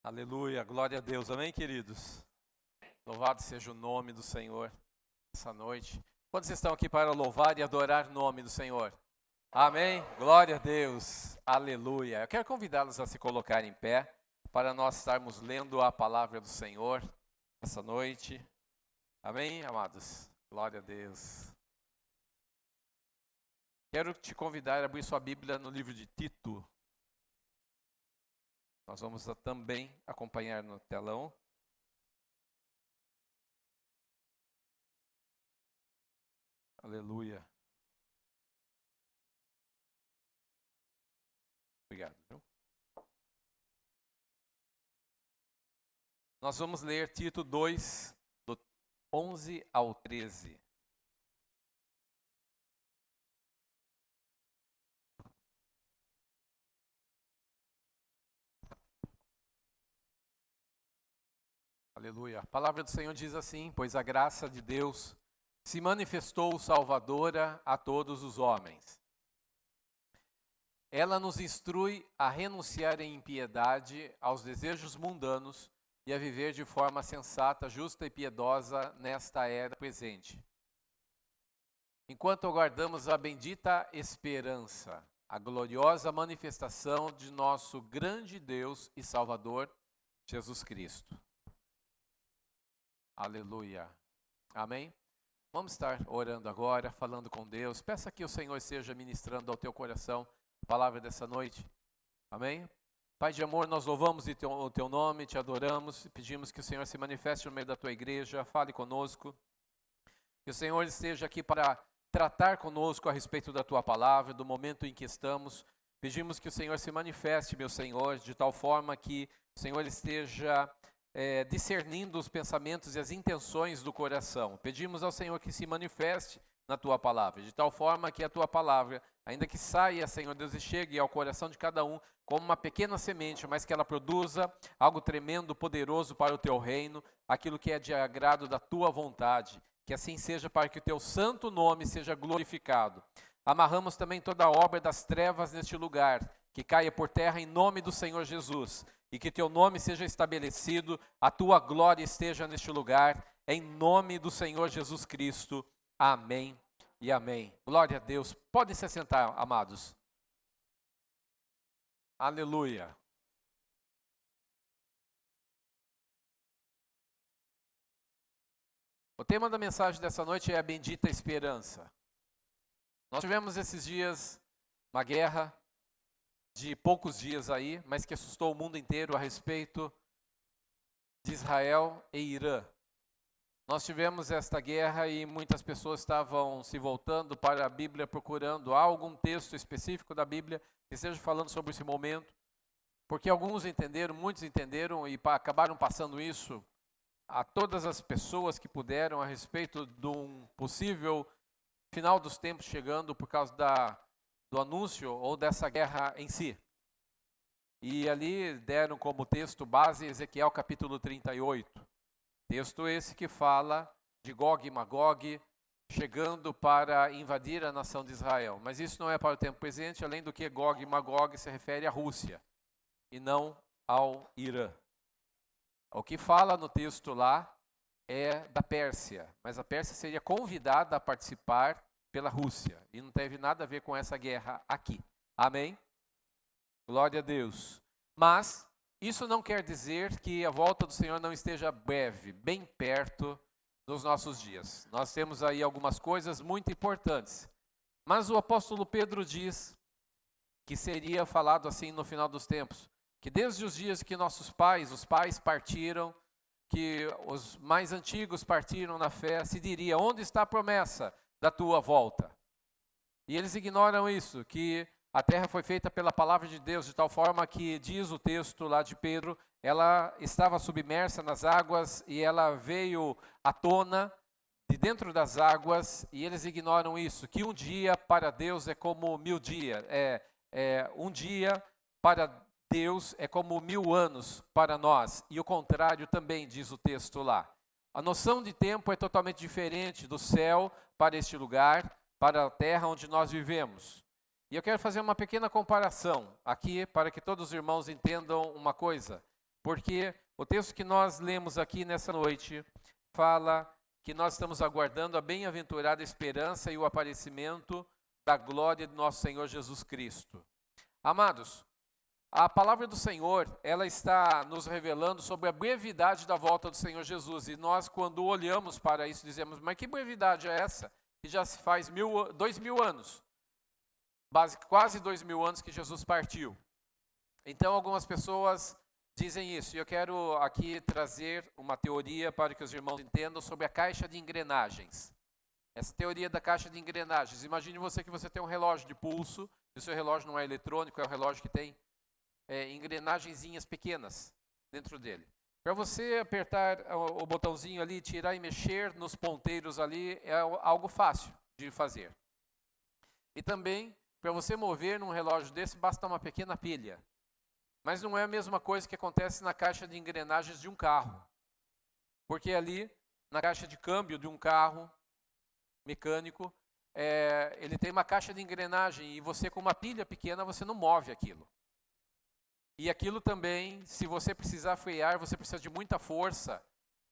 Aleluia, glória a Deus, amém, queridos? Louvado seja o nome do Senhor essa noite. Quantos estão aqui para louvar e adorar o nome do Senhor? Amém? Glória a Deus, aleluia. Eu quero convidá-los a se colocar em pé para nós estarmos lendo a palavra do Senhor essa noite. Amém, amados? Glória a Deus. Quero te convidar a abrir sua Bíblia no livro de Tito. Nós vamos também acompanhar no telão. Aleluia. Obrigado. Nós vamos ler Tito 2, do 11 ao 13. Aleluia. A palavra do Senhor diz assim: pois a graça de Deus se manifestou salvadora a todos os homens. Ela nos instrui a renunciar em impiedade aos desejos mundanos e a viver de forma sensata, justa e piedosa nesta era presente. Enquanto aguardamos a bendita esperança, a gloriosa manifestação de nosso grande Deus e Salvador, Jesus Cristo. Aleluia. Amém? Vamos estar orando agora, falando com Deus. Peça que o Senhor esteja ministrando ao teu coração a palavra dessa noite. Amém? Pai de amor, nós louvamos o teu nome, te adoramos e pedimos que o Senhor se manifeste no meio da tua igreja, fale conosco. Que o Senhor esteja aqui para tratar conosco a respeito da tua palavra, do momento em que estamos. Pedimos que o Senhor se manifeste, meu Senhor, de tal forma que o Senhor esteja discernindo os pensamentos e as intenções do coração. Pedimos ao Senhor que se manifeste na tua palavra, de tal forma que a tua palavra, ainda que saia, Senhor Deus, e chegue ao coração de cada um como uma pequena semente, mas que ela produza algo tremendo, poderoso para o teu reino, aquilo que é de agrado da tua vontade. Que assim seja, para que o teu santo nome seja glorificado. Amarramos também toda a obra das trevas neste lugar, que caia por terra em nome do Senhor Jesus. E que teu nome seja estabelecido, a tua glória esteja neste lugar, em nome do Senhor Jesus Cristo. Amém e amém. Glória a Deus. Podem se assentar, amados. Aleluia. O tema da mensagem dessa noite é a bendita esperança. Nós tivemos esses dias uma guerra de poucos dias aí, mas que assustou o mundo inteiro a respeito de Israel e Irã. Nós tivemos esta guerra e muitas pessoas estavam se voltando para a Bíblia procurando algum texto específico da Bíblia que esteja falando sobre esse momento, porque alguns entenderam, muitos entenderam e acabaram passando isso a todas as pessoas que puderam a respeito de um possível final dos tempos chegando por causa do anúncio ou dessa guerra em si. E ali deram como texto base Ezequiel capítulo 38. Texto esse que fala de Gog e Magog chegando para invadir a nação de Israel. Mas isso não é para o tempo presente, além do que Gog e Magog se refere à Rússia e não ao Irã. O que fala no texto lá é da Pérsia, mas a Pérsia seria convidada a participar pela Rússia, e não teve nada a ver com essa guerra aqui. Amém? Glória a Deus. Mas isso não quer dizer que a volta do Senhor não esteja breve, bem perto dos nossos dias. Nós temos aí algumas coisas muito importantes. Mas o apóstolo Pedro diz que seria falado assim no final dos tempos, que desde os dias que nossos pais, os pais partiram, que os mais antigos partiram na fé, se diria: onde está a promessa da tua volta? E eles ignoram isso, que a terra foi feita pela palavra de Deus, de tal forma que, diz o texto lá de Pedro, ela estava submersa nas águas e ela veio à tona de dentro das águas, e eles ignoram isso, que um dia para Deus é como 1000 dias, um dia para Deus é como 1000 anos para nós, e o contrário também diz o texto lá. A noção de tempo é totalmente diferente do céu para este lugar, para a terra onde nós vivemos. E eu quero fazer uma pequena comparação aqui para que todos os irmãos entendam uma coisa. Porque o texto que nós lemos aqui nessa noite fala que nós estamos aguardando a bem-aventurada esperança e o aparecimento da glória de nosso Senhor Jesus Cristo. Amados, a palavra do Senhor, ela está nos revelando sobre a brevidade da volta do Senhor Jesus. E nós, quando olhamos para isso, dizemos, mas que brevidade é essa? Que já se faz 2.000 anos. Quase 2.000 anos que Jesus partiu. Então, algumas pessoas dizem isso. E eu quero aqui trazer uma teoria para que os irmãos entendam sobre a caixa de engrenagens. Essa teoria da caixa de engrenagens. Imagine você que você tem um relógio de pulso, e o seu relógio não é eletrônico, é um relógio que tem engrenagenzinhas pequenas dentro dele. Para você apertar o botãozinho ali, tirar e mexer nos ponteiros ali, é algo fácil de fazer. E também, para você mover num relógio desse, basta uma pequena pilha. Mas não é a mesma coisa que acontece na caixa de engrenagens de um carro. Porque ali, na caixa de câmbio de um carro mecânico, ele tem uma caixa de engrenagem e você com uma pilha pequena, você não move aquilo. E aquilo também, se você precisar frear, você precisa de muita força.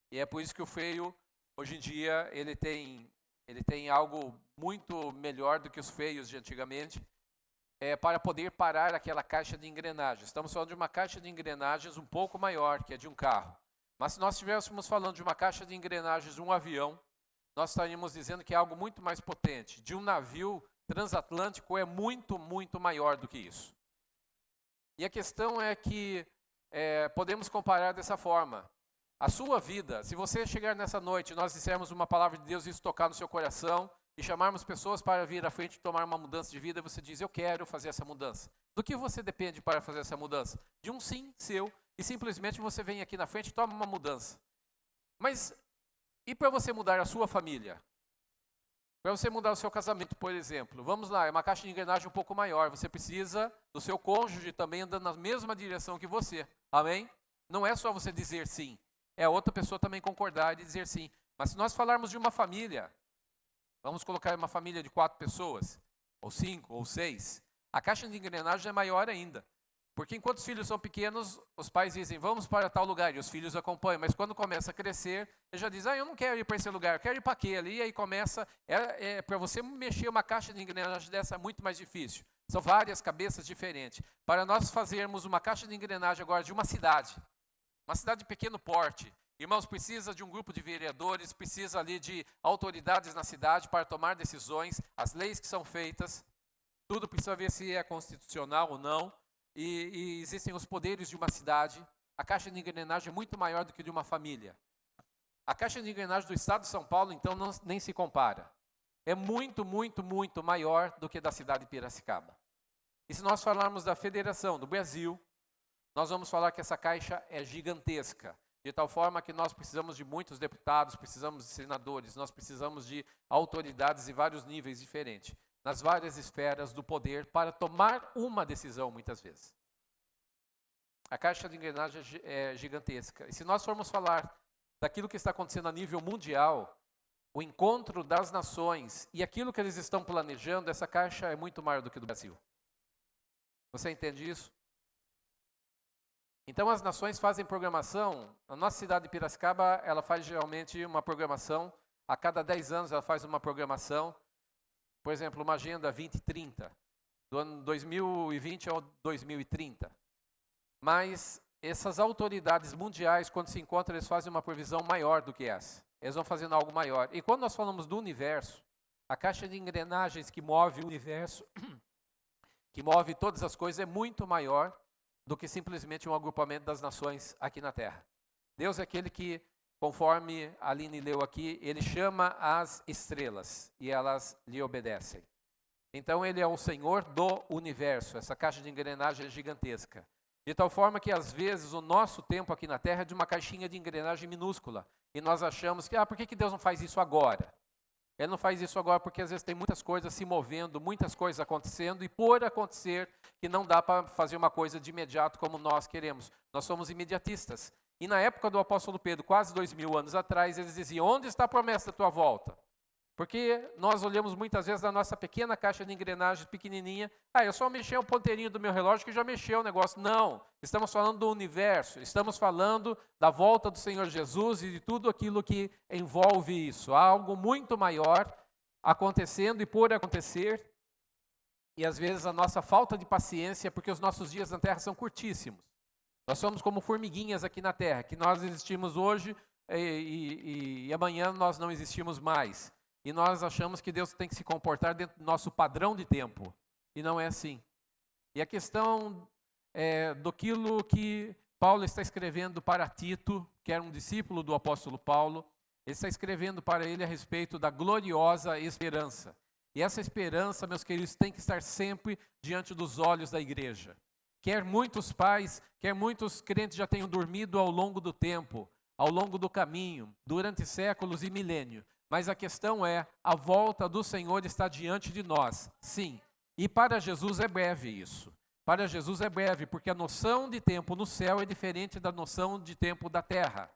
E é por isso que o freio, hoje em dia, ele tem algo muito melhor do que os freios de antigamente, para poder parar aquela caixa de engrenagens. Estamos falando de uma caixa de engrenagens um pouco maior, que é de um carro. Mas se nós estivéssemos falando de uma caixa de engrenagens de um avião, nós estaríamos dizendo que é algo muito mais potente. De um navio transatlântico é muito, muito maior do que isso. E a questão é que podemos comparar dessa forma. A sua vida, se você chegar nessa noite, nós dissermos uma palavra de Deus e isso tocar no seu coração, e chamarmos pessoas para vir à frente e tomar uma mudança de vida, você diz, eu quero fazer essa mudança. Do que você depende para fazer essa mudança? De um sim seu, e simplesmente você vem aqui na frente e toma uma mudança. Mas, e para você mudar a sua família? Para você mudar o seu casamento, por exemplo, vamos lá, é uma caixa de engrenagem um pouco maior, você precisa do seu cônjuge também andando na mesma direção que você, amém? Não é só você dizer sim, é a outra pessoa também concordar e dizer sim. Mas se nós falarmos de uma família, vamos colocar uma família de 4 pessoas, ou 5, ou 6, a caixa de engrenagem é maior ainda. Porque enquanto os filhos são pequenos, os pais dizem, vamos para tal lugar, e os filhos acompanham. Mas quando começa a crescer, ele já diz, eu não quero ir para esse lugar, eu quero ir para aquele. E aí começa, para você mexer uma caixa de engrenagem dessa é muito mais difícil. São várias cabeças diferentes. Para nós fazermos uma caixa de engrenagem agora de uma cidade de pequeno porte, irmãos, precisa de um grupo de vereadores, precisa ali de autoridades na cidade para tomar decisões, as leis que são feitas, tudo precisa ver se é constitucional ou não. E existem os poderes de uma cidade. A caixa de engrenagem é muito maior do que de uma família. A caixa de engrenagem do estado de São Paulo, então, nem se compara. É muito, muito, muito maior do que da cidade de Piracicaba. E se nós falarmos da federação do Brasil, nós vamos falar que essa caixa é gigantesca. De tal forma que nós precisamos de muitos deputados, precisamos de senadores, nós precisamos de autoridades de vários níveis diferentes, nas várias esferas do poder, para tomar uma decisão, muitas vezes. A caixa de engrenagem é gigantesca. E se nós formos falar daquilo que está acontecendo a nível mundial, o encontro das nações e aquilo que eles estão planejando, essa caixa é muito maior do que do Brasil. Você entende isso? Então as nações fazem programação. A nossa cidade de Piracicaba, ela faz geralmente uma programação, a cada 10 anos ela faz uma programação. Por exemplo, uma agenda 2030, do ano 2020 ao 2030. Mas essas autoridades mundiais, quando se encontram, eles fazem uma previsão maior do que essa. Eles vão fazendo algo maior. E quando nós falamos do universo, a caixa de engrenagens que move o universo, que move todas as coisas, é muito maior do que simplesmente um agrupamento das nações aqui na Terra. Deus é aquele que, conforme a Aline leu aqui, ele chama as estrelas e elas lhe obedecem. Então ele é o Senhor do universo, essa caixa de engrenagem é gigantesca. De tal forma que às vezes o nosso tempo aqui na Terra é de uma caixinha de engrenagem minúscula. E nós achamos que, por que Deus não faz isso agora? Ele não faz isso agora porque às vezes tem muitas coisas se movendo, muitas coisas acontecendo, e por acontecer que não dá para fazer uma coisa de imediato como nós queremos. Nós somos imediatistas. E na época do apóstolo Pedro, quase 2000 anos atrás, eles diziam, onde está a promessa da tua volta? Porque nós olhamos muitas vezes na nossa pequena caixa de engrenagens pequenininha, eu só mexer o ponteirinho do meu relógio que já mexeu o negócio. Não, estamos falando do universo, estamos falando da volta do Senhor Jesus e de tudo aquilo que envolve isso. Há algo muito maior acontecendo e por acontecer, e às vezes a nossa falta de paciência, porque os nossos dias na Terra são curtíssimos. Nós somos como formiguinhas aqui na Terra, que nós existimos hoje e amanhã nós não existimos mais. E nós achamos que Deus tem que se comportar dentro do nosso padrão de tempo. E não é assim. E a questão daquilo que Paulo está escrevendo para Tito, que era um discípulo do apóstolo Paulo, ele está escrevendo para ele a respeito da gloriosa esperança. E essa esperança, meus queridos, tem que estar sempre diante dos olhos da igreja. Quer muitos pais, quer muitos crentes já tenham dormido ao longo do tempo, ao longo do caminho, durante séculos e milênios. Mas a questão é, a volta do Senhor está diante de nós, sim. E para Jesus é breve isso. Para Jesus é breve, porque a noção de tempo no céu é diferente da noção de tempo da terra.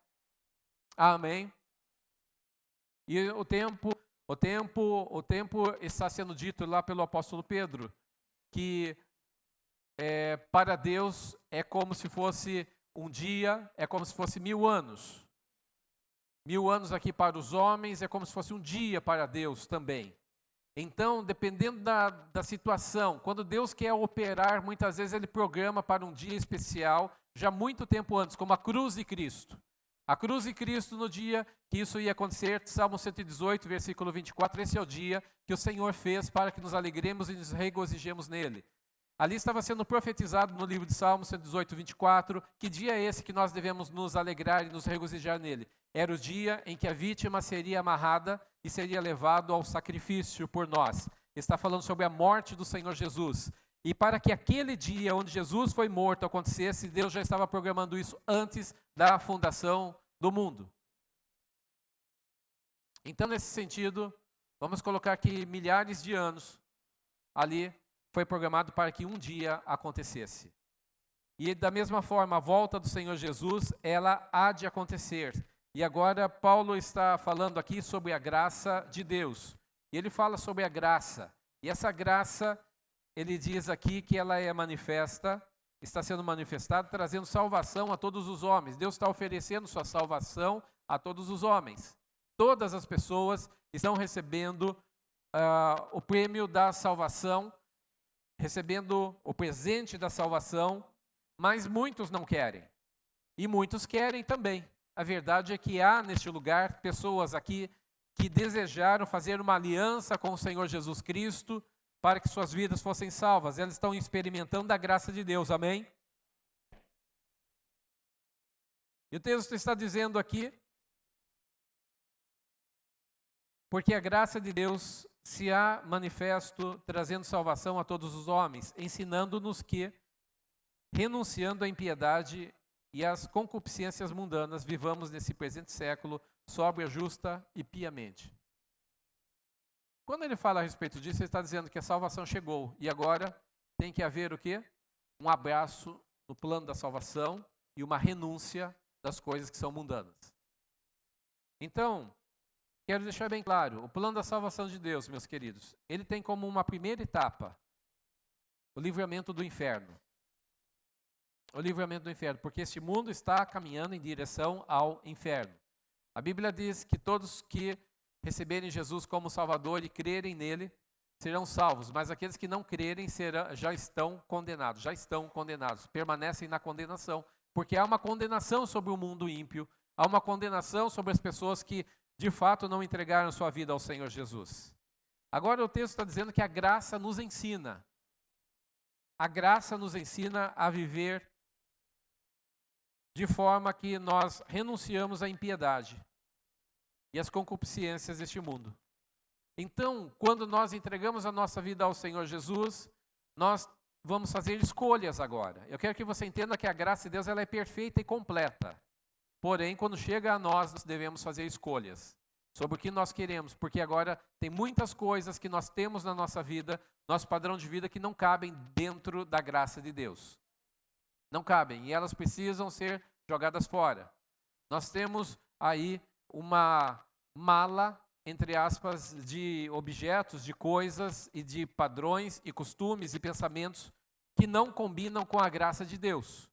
Amém? E o tempo está sendo dito lá pelo apóstolo Pedro, que para Deus é como se fosse um dia, é como se fosse 1000 anos. 1000 anos aqui para os homens é como se fosse um dia para Deus também. Então, dependendo da situação, quando Deus quer operar, muitas vezes Ele programa para um dia especial, já muito tempo antes, como a cruz de Cristo. A cruz de Cristo, no dia que isso ia acontecer, Salmo 118, versículo 24, esse é o dia que o Senhor fez para que nos alegremos e nos regozijemos nele. Ali estava sendo profetizado no livro de Salmo 118, 24, que dia é esse que nós devemos nos alegrar e nos regozijar nele? Era o dia em que a vítima seria amarrada e seria levado ao sacrifício por nós. Está falando sobre a morte do Senhor Jesus. E para que aquele dia onde Jesus foi morto acontecesse, Deus já estava programando isso antes da fundação do mundo. Então, nesse sentido, vamos colocar que milhares de anos ali foi programado para que um dia acontecesse. E da mesma forma, a volta do Senhor Jesus, ela há de acontecer. E agora Paulo está falando aqui sobre a graça de Deus. E ele fala sobre a graça. E essa graça, ele diz aqui que ela é manifesta, está sendo manifestada, trazendo salvação a todos os homens. Deus está oferecendo sua salvação a todos os homens. Todas as pessoas estão recebendo o prêmio da salvação, recebendo o presente da salvação, mas muitos não querem. E muitos querem também. A verdade é que há neste lugar pessoas aqui que desejaram fazer uma aliança com o Senhor Jesus Cristo para que suas vidas fossem salvas. Elas estão experimentando a graça de Deus, amém? E o texto está dizendo aqui, porque a graça de Deus se há manifesto, trazendo salvação a todos os homens, ensinando-nos que, renunciando à impiedade e às concupiscências mundanas, vivamos nesse presente século sóbria, justa e piamente. Quando ele fala a respeito disso, ele está dizendo que a salvação chegou e agora tem que haver o quê? Um abraço no plano da salvação e uma renúncia das coisas que são mundanas. Então, quero deixar bem claro, o plano da salvação de Deus, meus queridos, ele tem como uma primeira etapa o livramento do inferno. O livramento do inferno, porque este mundo está caminhando em direção ao inferno. A Bíblia diz que todos que receberem Jesus como Salvador e crerem nele serão salvos, mas aqueles que não crerem já estão condenados, permanecem na condenação, porque há uma condenação sobre o mundo ímpio, há uma condenação sobre as pessoas que de fato não entregaram sua vida ao Senhor Jesus. Agora o texto está dizendo que a graça nos ensina. A graça nos ensina a viver de forma que nós renunciamos à impiedade e às concupiscências deste mundo. Então, quando nós entregamos a nossa vida ao Senhor Jesus, nós vamos fazer escolhas agora. Eu quero que você entenda que a graça de Deus ela é perfeita e completa. Porém, quando chega a nós devemos fazer escolhas sobre o que nós queremos, porque agora tem muitas coisas que nós temos na nossa vida, nosso padrão de vida, que não cabem dentro da graça de Deus. Não cabem, e elas precisam ser jogadas fora. Nós temos aí uma mala entre aspas, de objetos, de coisas e de padrões e costumes e pensamentos que não combinam com a graça de Deus.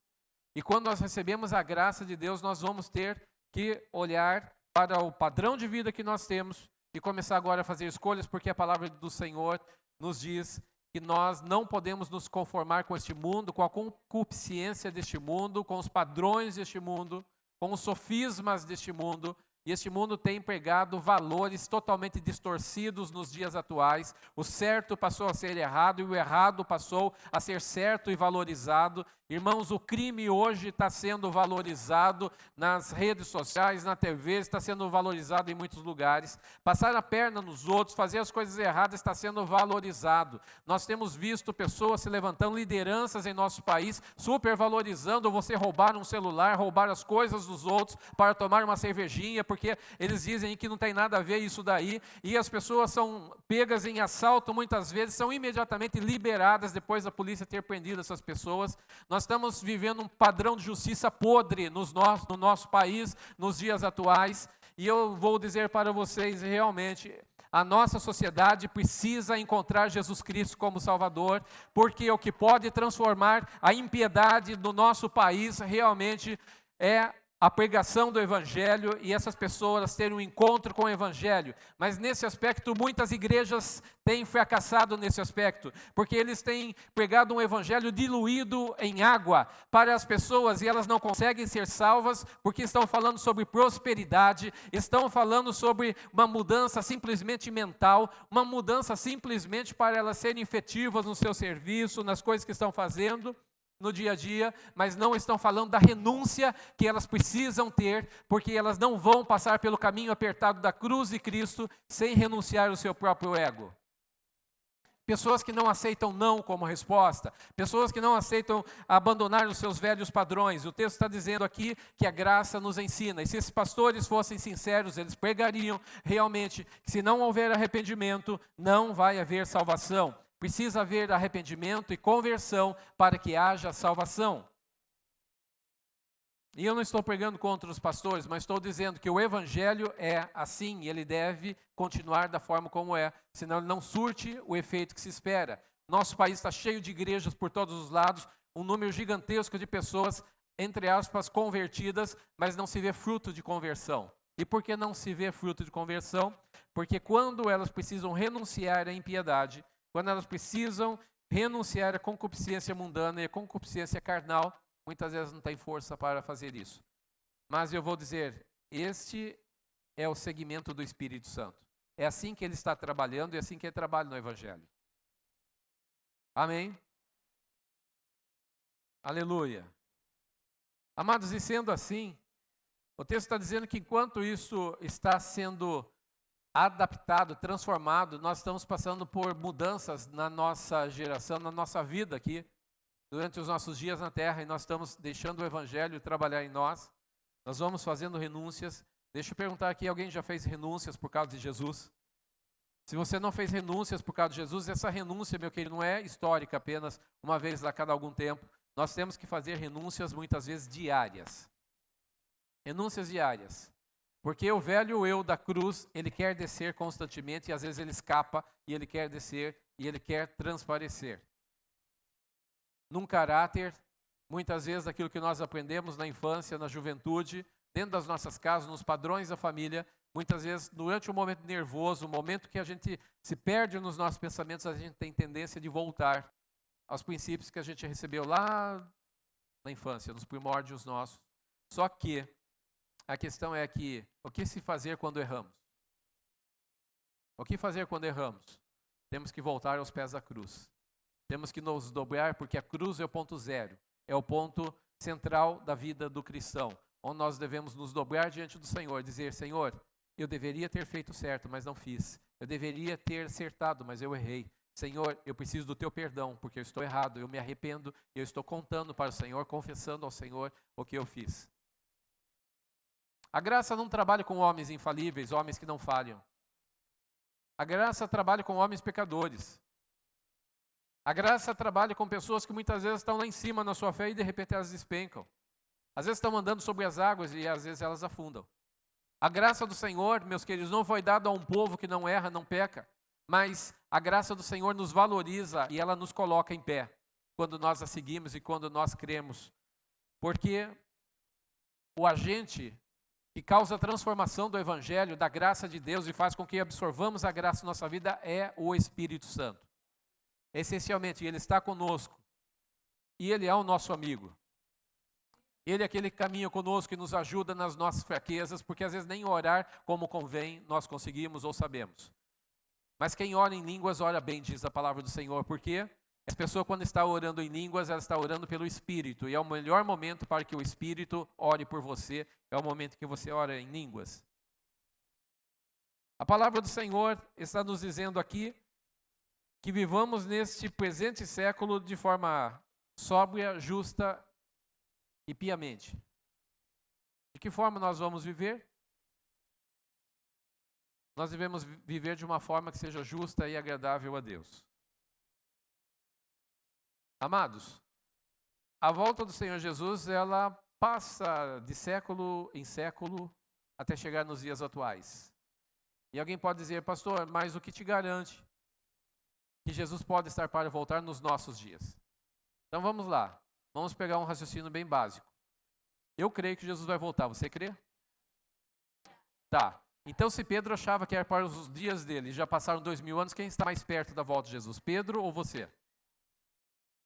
E quando nós recebemos a graça de Deus, nós vamos ter que olhar para o padrão de vida que nós temos e começar agora a fazer escolhas, porque a palavra do Senhor nos diz que nós não podemos nos conformar com este mundo, com a concupiscência deste mundo, com os padrões deste mundo, com os sofismas deste mundo. E este mundo tem pregado valores totalmente distorcidos nos dias atuais. O certo passou a ser errado e o errado passou a ser certo e valorizado. Irmãos, o crime hoje está sendo valorizado nas redes sociais, na TV, está sendo valorizado em muitos lugares. Passar a perna nos outros, fazer as coisas erradas está sendo valorizado. Nós temos visto pessoas se levantando, lideranças em nosso país, supervalorizando você roubar um celular, roubar as coisas dos outros para tomar uma cervejinha, porque eles dizem que não tem nada a ver isso daí, e as pessoas são pegas em assalto, muitas vezes são imediatamente liberadas depois da polícia ter prendido essas pessoas. Nós estamos vivendo um padrão de justiça podre no nosso país, nos dias atuais, e eu vou dizer para vocês, realmente, a nossa sociedade precisa encontrar Jesus Cristo como Salvador, porque o que pode transformar a impiedade do nosso país realmente é a pregação do Evangelho e essas pessoas terem um encontro com o Evangelho. Mas nesse aspecto, muitas igrejas têm fracassado nesse aspecto, porque eles têm pregado um Evangelho diluído em água para as pessoas e elas não conseguem ser salvas porque estão falando sobre prosperidade, estão falando sobre uma mudança simplesmente mental, uma mudança simplesmente para elas serem efetivas no seu serviço, nas coisas que estão fazendo no dia a dia, mas não estão falando da renúncia que elas precisam ter, porque elas não vão passar pelo caminho apertado da cruz de Cristo sem renunciar ao seu próprio ego. Pessoas que não aceitam não como resposta, pessoas que não aceitam abandonar os seus velhos padrões. O texto está dizendo aqui que a graça nos ensina, e se esses pastores fossem sinceros, eles pregariam realmente que se não houver arrependimento, não vai haver salvação. Precisa haver arrependimento e conversão para que haja salvação. E eu não estou pregando contra os pastores, mas estou dizendo que o Evangelho é assim, e ele deve continuar da forma como é, senão ele não surte o efeito que se espera. Nosso país está cheio de igrejas por todos os lados, um número gigantesco de pessoas, entre aspas, convertidas, mas não se vê fruto de conversão. E por que não se vê fruto de conversão? Porque quando elas precisam renunciar à impiedade, quando elas precisam renunciar à concupiscência mundana e à concupiscência carnal, muitas vezes não tem força para fazer isso. Mas eu vou dizer, este é o segmento do Espírito Santo. É assim que ele está trabalhando e é assim que ele trabalha no Evangelho. Amém? Aleluia. Amados, e sendo assim, o texto está dizendo que enquanto isso está sendo adaptado, transformado, nós estamos passando por mudanças na nossa geração, na nossa vida aqui, durante os nossos dias na terra, e nós estamos deixando o Evangelho trabalhar em nós, nós vamos fazendo renúncias. Deixa eu perguntar aqui, alguém já fez renúncias por causa de Jesus? Se você não fez renúncias por causa de Jesus, essa renúncia, meu querido, não é histórica apenas, uma vez a cada algum tempo, nós temos que fazer renúncias muitas vezes diárias. Renúncias diárias. Porque o velho eu da cruz, ele quer descer constantemente e às vezes ele escapa e ele quer descer e ele quer transparecer. Num caráter, muitas vezes aquilo que nós aprendemos na infância, na juventude, dentro das nossas casas, nos padrões da família, muitas vezes durante um momento nervoso, o momento que a gente se perde nos nossos pensamentos, a gente tem tendência de voltar aos princípios que a gente recebeu lá na infância, nos primórdios nossos. Só que a questão é que, o que se fazer quando erramos? O que fazer quando erramos? Temos que voltar aos pés da cruz. Temos que nos dobrar, porque a cruz é o ponto zero. É o ponto central da vida do cristão. Onde nós devemos nos dobrar diante do Senhor. Dizer, Senhor, eu deveria ter feito certo, mas não fiz. Eu deveria ter acertado, mas eu errei. Senhor, eu preciso do teu perdão, porque eu estou errado. Eu me arrependo e eu estou contando para o Senhor, confessando ao Senhor o que eu fiz. A graça não trabalha com homens infalíveis, homens que não falham. A graça trabalha com homens pecadores. A graça trabalha com pessoas que muitas vezes estão lá em cima na sua fé e de repente elas despencam. Às vezes estão andando sobre as águas e às vezes elas afundam. A graça do Senhor, meus queridos, não foi dada a um povo que não erra, não peca, mas a graça do Senhor nos valoriza e ela nos coloca em pé, quando nós a seguimos e quando nós cremos. Porque o agente que causa a transformação do Evangelho, da graça de Deus e faz com que absorvamos a graça na nossa vida é o Espírito Santo. Essencialmente, Ele está conosco e Ele é o nosso amigo. Ele é aquele que caminha conosco e nos ajuda nas nossas fraquezas, porque às vezes nem orar como convém nós conseguimos ou sabemos. Mas quem ora em línguas, ora bem, diz a palavra do Senhor, porque a pessoa quando está orando em línguas, ela está orando pelo Espírito, e é o melhor momento para que o Espírito ore por você, é o momento que você ora em línguas. A palavra do Senhor está nos dizendo aqui que vivamos neste presente século de forma sóbria, justa e piamente. De que forma nós vamos viver? Nós devemos viver de uma forma que seja justa e agradável a Deus. Amados, a volta do Senhor Jesus, ela passa de século em século até chegar nos dias atuais. E alguém pode dizer, pastor, mas o que te garante que Jesus pode estar para voltar nos nossos dias? Então vamos lá, vamos pegar um raciocínio bem básico. Eu creio que Jesus vai voltar, você crê? Tá, então se Pedro achava que era para os dias dele, já passaram 2000 anos, quem está mais perto da volta de Jesus, Pedro ou você?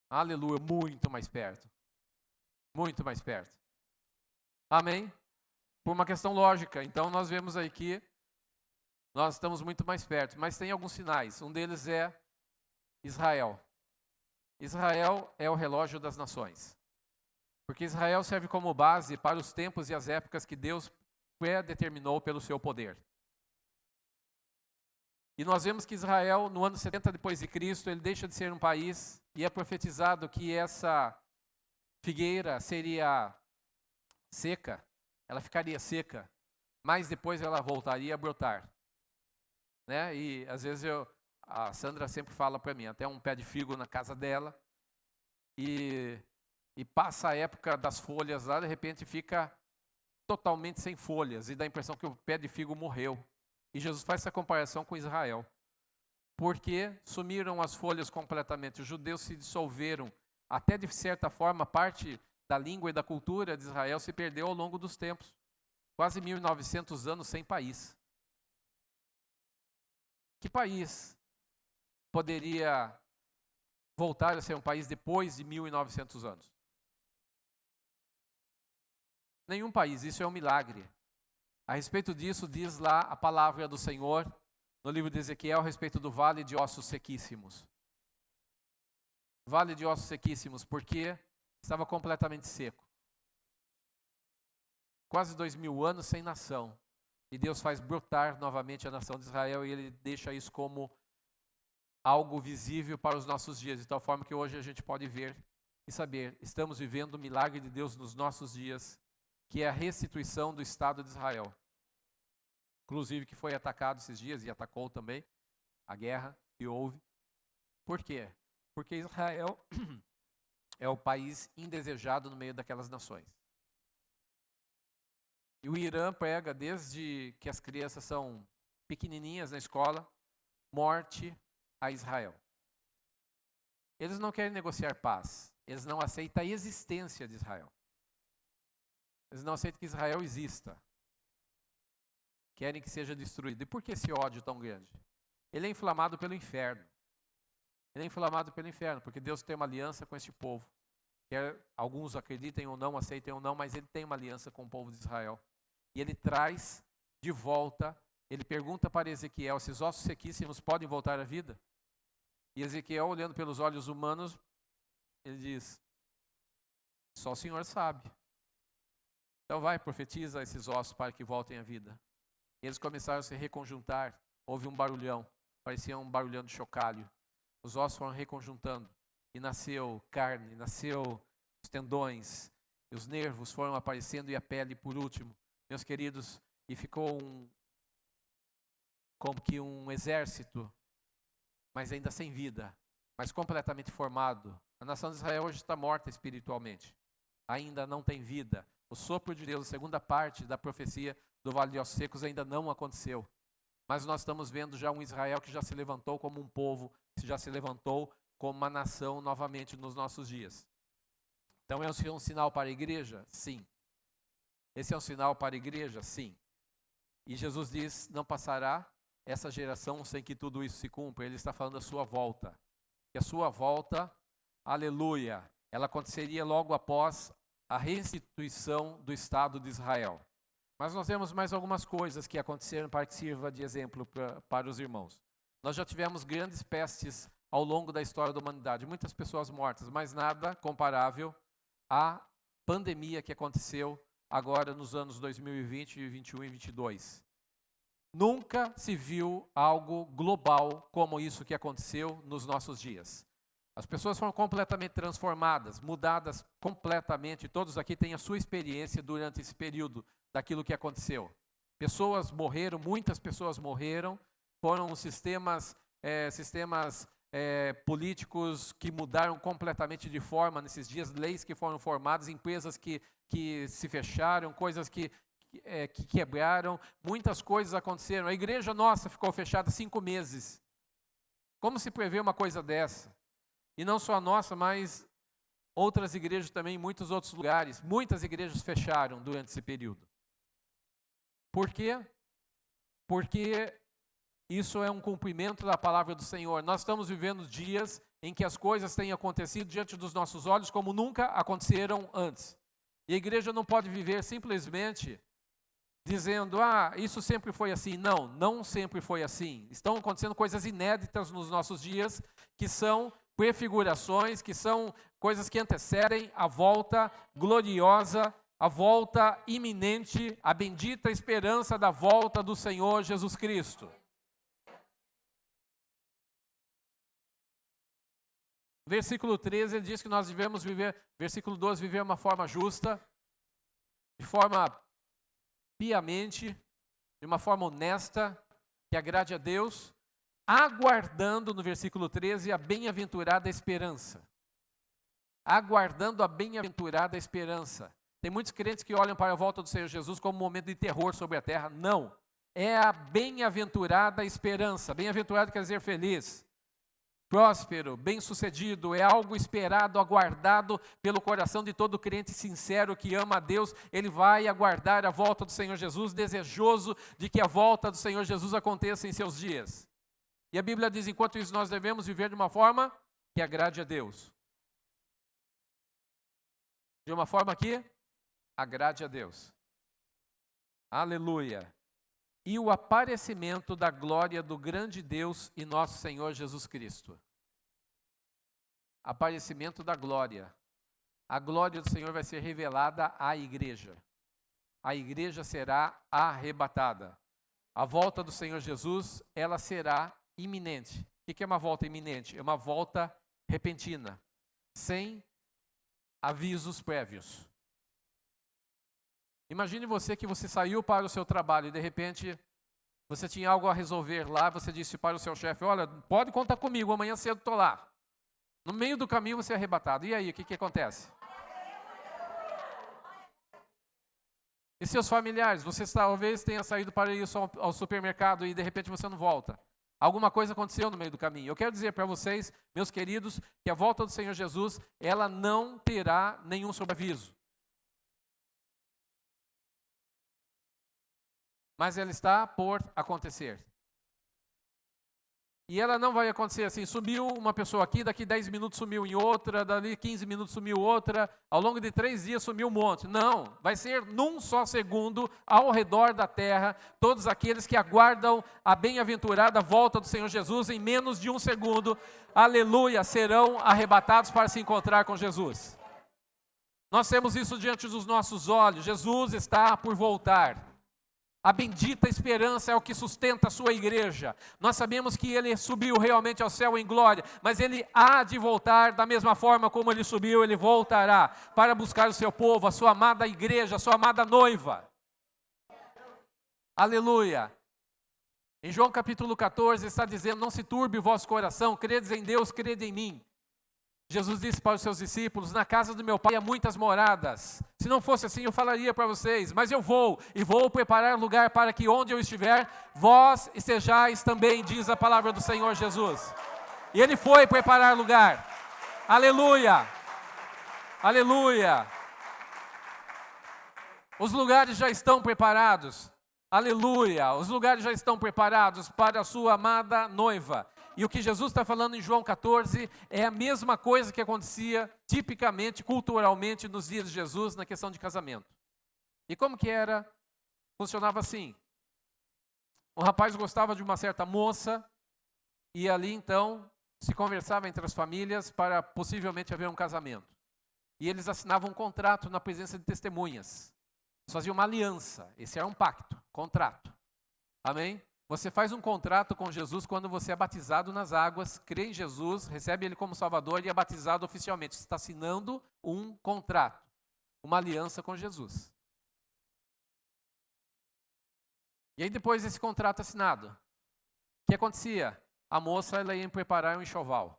Aleluia, muito mais perto. Muito mais perto. Amém? Por uma questão lógica. Então nós vemos aí que nós estamos muito mais perto. Mas tem alguns sinais. Um deles é Israel. Israel é o relógio das nações. Porque Israel serve como base para os tempos e as épocas que Deus predeterminou pelo seu poder. E nós vemos que Israel, no ano 70 depois de Cristo, ele deixa de ser um país e é profetizado que essa figueira seria seca, ela ficaria seca, mas depois ela voltaria a brotar. Né? E às vezes a Sandra sempre fala para mim, até um pé de figo na casa dela, e passa a época das folhas lá, de repente fica totalmente sem folhas, e dá a impressão que o pé de figo morreu. E Jesus faz essa comparação com Israel. Porque sumiram as folhas completamente. Os judeus se dissolveram. Até de certa forma, parte da língua e da cultura de Israel se perdeu ao longo dos tempos. Quase 1900 anos sem país. Que país poderia voltar a ser um país depois de 1900 anos? Nenhum país, isso é um milagre. A respeito disso, diz lá a palavra do Senhor, no livro de Ezequiel, a respeito do vale de ossos sequíssimos. Vale de ossos sequíssimos, porque estava completamente seco. Quase 2000 anos sem nação. E Deus faz brotar novamente a nação de Israel e Ele deixa isso como algo visível para os nossos dias, de tal forma que hoje a gente pode ver e saber, estamos vivendo o milagre de Deus nos nossos dias, que é a restituição do Estado de Israel. Inclusive que foi atacado esses dias e atacou também a guerra que houve. Por quê? Porque Israel é o país indesejado no meio daquelas nações. E o Irã prega desde que as crianças são pequenininhas na escola, morte a Israel. Eles não querem negociar paz, eles não aceitam a existência de Israel. Eles não aceitam que Israel exista. Querem que seja destruído. E por que esse ódio tão grande? Ele é inflamado pelo inferno. Ele é inflamado pelo inferno, porque Deus tem uma aliança com este povo. Quer alguns acreditem ou não, aceitem ou não, mas Ele tem uma aliança com o povo de Israel. E Ele traz de volta, Ele pergunta para Ezequiel, esses ossos sequíssimos podem voltar à vida? E Ezequiel, olhando pelos olhos humanos, ele diz, só o Senhor sabe. Então vai, profetiza esses ossos para que voltem à vida. E eles começaram a se reconjuntar, houve um barulhão, parecia um barulhão de chocalho. Os ossos foram reconjuntando e nasceu carne, nasceu os tendões, e os nervos foram aparecendo e a pele por último. Meus queridos, e ficou como que um exército, mas ainda sem vida, mas completamente formado. A nação de Israel hoje está morta espiritualmente, ainda não tem vida. O sopro de Deus, a segunda parte da profecia do Vale de Ossos Secos ainda não aconteceu. Mas nós estamos vendo já um Israel que já se levantou como um povo, que já se levantou como uma nação novamente nos nossos dias. Então, esse é um sinal para a igreja? Sim. Esse é um sinal para a igreja? Sim. E Jesus diz, não passará essa geração sem que tudo isso se cumpra. Ele está falando da sua volta. E a sua volta, aleluia, ela aconteceria logo após a restituição do Estado de Israel. Mas nós temos mais algumas coisas que aconteceram para que sirva de exemplo para os irmãos. Nós já tivemos grandes pestes ao longo da história da humanidade, muitas pessoas mortas, mas nada comparável à pandemia que aconteceu agora nos anos 2020, 2021 e 2022. Nunca se viu algo global como isso que aconteceu nos nossos dias. As pessoas foram completamente transformadas, mudadas completamente. Todos aqui têm a sua experiência durante esse período daquilo que aconteceu. Pessoas morreram, muitas pessoas morreram. Foram sistemas políticos que mudaram completamente de forma nesses dias, leis que foram formadas, empresas que se fecharam, coisas que quebraram, muitas coisas aconteceram. A igreja nossa ficou fechada 5 meses. Como se prevê uma coisa dessa? E não só a nossa, mas outras igrejas também em muitos outros lugares. Muitas igrejas fecharam durante esse período. Por quê? Porque isso é um cumprimento da palavra do Senhor. Nós estamos vivendo dias em que as coisas têm acontecido diante dos nossos olhos como nunca aconteceram antes. E a igreja não pode viver simplesmente dizendo, isso sempre foi assim. Não, não sempre foi assim. Estão acontecendo coisas inéditas nos nossos dias, que são prefigurações, que são coisas que antecedem a volta gloriosa, a volta iminente, a bendita esperança da volta do Senhor Jesus Cristo. Versículo 13, ele diz que nós devemos viver, versículo 12, viver uma forma justa, de forma piamente, de uma forma honesta, que agrade a Deus, aguardando, no versículo 13, a bem-aventurada esperança. Aguardando a bem-aventurada esperança. Tem muitos crentes que olham para a volta do Senhor Jesus como um momento de terror sobre a terra. Não. É a bem-aventurada esperança. Bem-aventurado quer dizer feliz, próspero, bem-sucedido. É algo esperado, aguardado pelo coração de todo crente sincero que ama a Deus. Ele vai aguardar a volta do Senhor Jesus, desejoso de que a volta do Senhor Jesus aconteça em seus dias. E a Bíblia diz, enquanto isso, nós devemos viver de uma forma que agrade a Deus. De uma forma que agrade a Deus. Aleluia. E o aparecimento da glória do grande Deus e nosso Senhor Jesus Cristo. Aparecimento da glória. A glória do Senhor vai ser revelada à igreja. A igreja será arrebatada. A volta do Senhor Jesus, ela será iminente. O que é uma volta iminente? É uma volta repentina, sem avisos prévios. Imagine que você saiu para o seu trabalho e de repente você tinha algo a resolver lá, você disse para o seu chefe, olha, pode contar comigo, amanhã cedo estou lá. No meio do caminho você é arrebatado. E aí, o que acontece? E seus familiares? Você talvez tenha saído para ir ao supermercado e de repente você não volta. Alguma coisa aconteceu no meio do caminho. Eu quero dizer para vocês, meus queridos, que a volta do Senhor Jesus, ela não terá nenhum sobreaviso. Mas ela está por acontecer. E ela não vai acontecer assim, sumiu uma pessoa aqui, daqui 10 minutos sumiu em outra, dali 15 minutos sumiu outra, ao longo de 3 dias sumiu um monte. Não, vai ser num só segundo, ao redor da terra, todos aqueles que aguardam a bem-aventurada volta do Senhor Jesus, em menos de um segundo, aleluia, serão arrebatados para se encontrar com Jesus. Nós temos isso diante dos nossos olhos, Jesus está por voltar. A bendita esperança é o que sustenta a sua igreja. Nós sabemos que ele subiu realmente ao céu em glória, mas ele há de voltar da mesma forma como ele subiu, ele voltará para buscar o seu povo, a sua amada igreja, a sua amada noiva. Aleluia. Em João capítulo 14 está dizendo, não se turbe o vosso coração, credes em Deus, crede em mim. Jesus disse para os seus discípulos: na casa do meu pai há muitas moradas. Se não fosse assim, eu falaria para vocês, mas eu vou, e vou preparar lugar para que onde eu estiver, vós estejais também, diz a palavra do Senhor Jesus. E ele foi preparar lugar. Aleluia! Aleluia! Os lugares já estão preparados. Aleluia! Os lugares já estão preparados para a sua amada noiva. E o que Jesus está falando em João 14 é a mesma coisa que acontecia tipicamente, culturalmente, nos dias de Jesus na questão de casamento. E como que era? Funcionava assim. Um rapaz gostava de uma certa moça e ali então se conversava entre as famílias para possivelmente haver um casamento. E eles assinavam um contrato na presença de testemunhas. Eles faziam uma aliança. Esse era um pacto, contrato. Amém? Você faz um contrato com Jesus quando você é batizado nas águas, crê em Jesus, recebe Ele como Salvador e é batizado oficialmente. Você está assinando um contrato, uma aliança com Jesus. E aí depois desse contrato assinado, o que acontecia? A moça ela ia preparar um enxoval.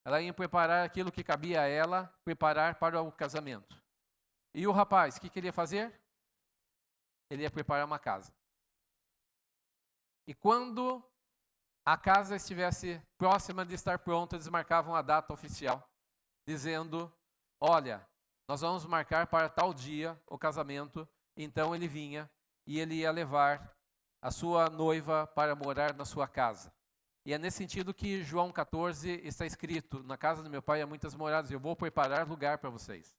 Ela ia preparar aquilo que cabia a ela, preparar para o casamento. E o rapaz, o que queria fazer? Ele ia preparar uma casa. E quando a casa estivesse próxima de estar pronta, eles marcavam a data oficial, dizendo, olha, nós vamos marcar para tal dia o casamento. Então ele vinha e ele ia levar a sua noiva para morar na sua casa. E é nesse sentido que João 14 está escrito, na casa do meu pai há muitas moradas, eu vou preparar lugar para vocês.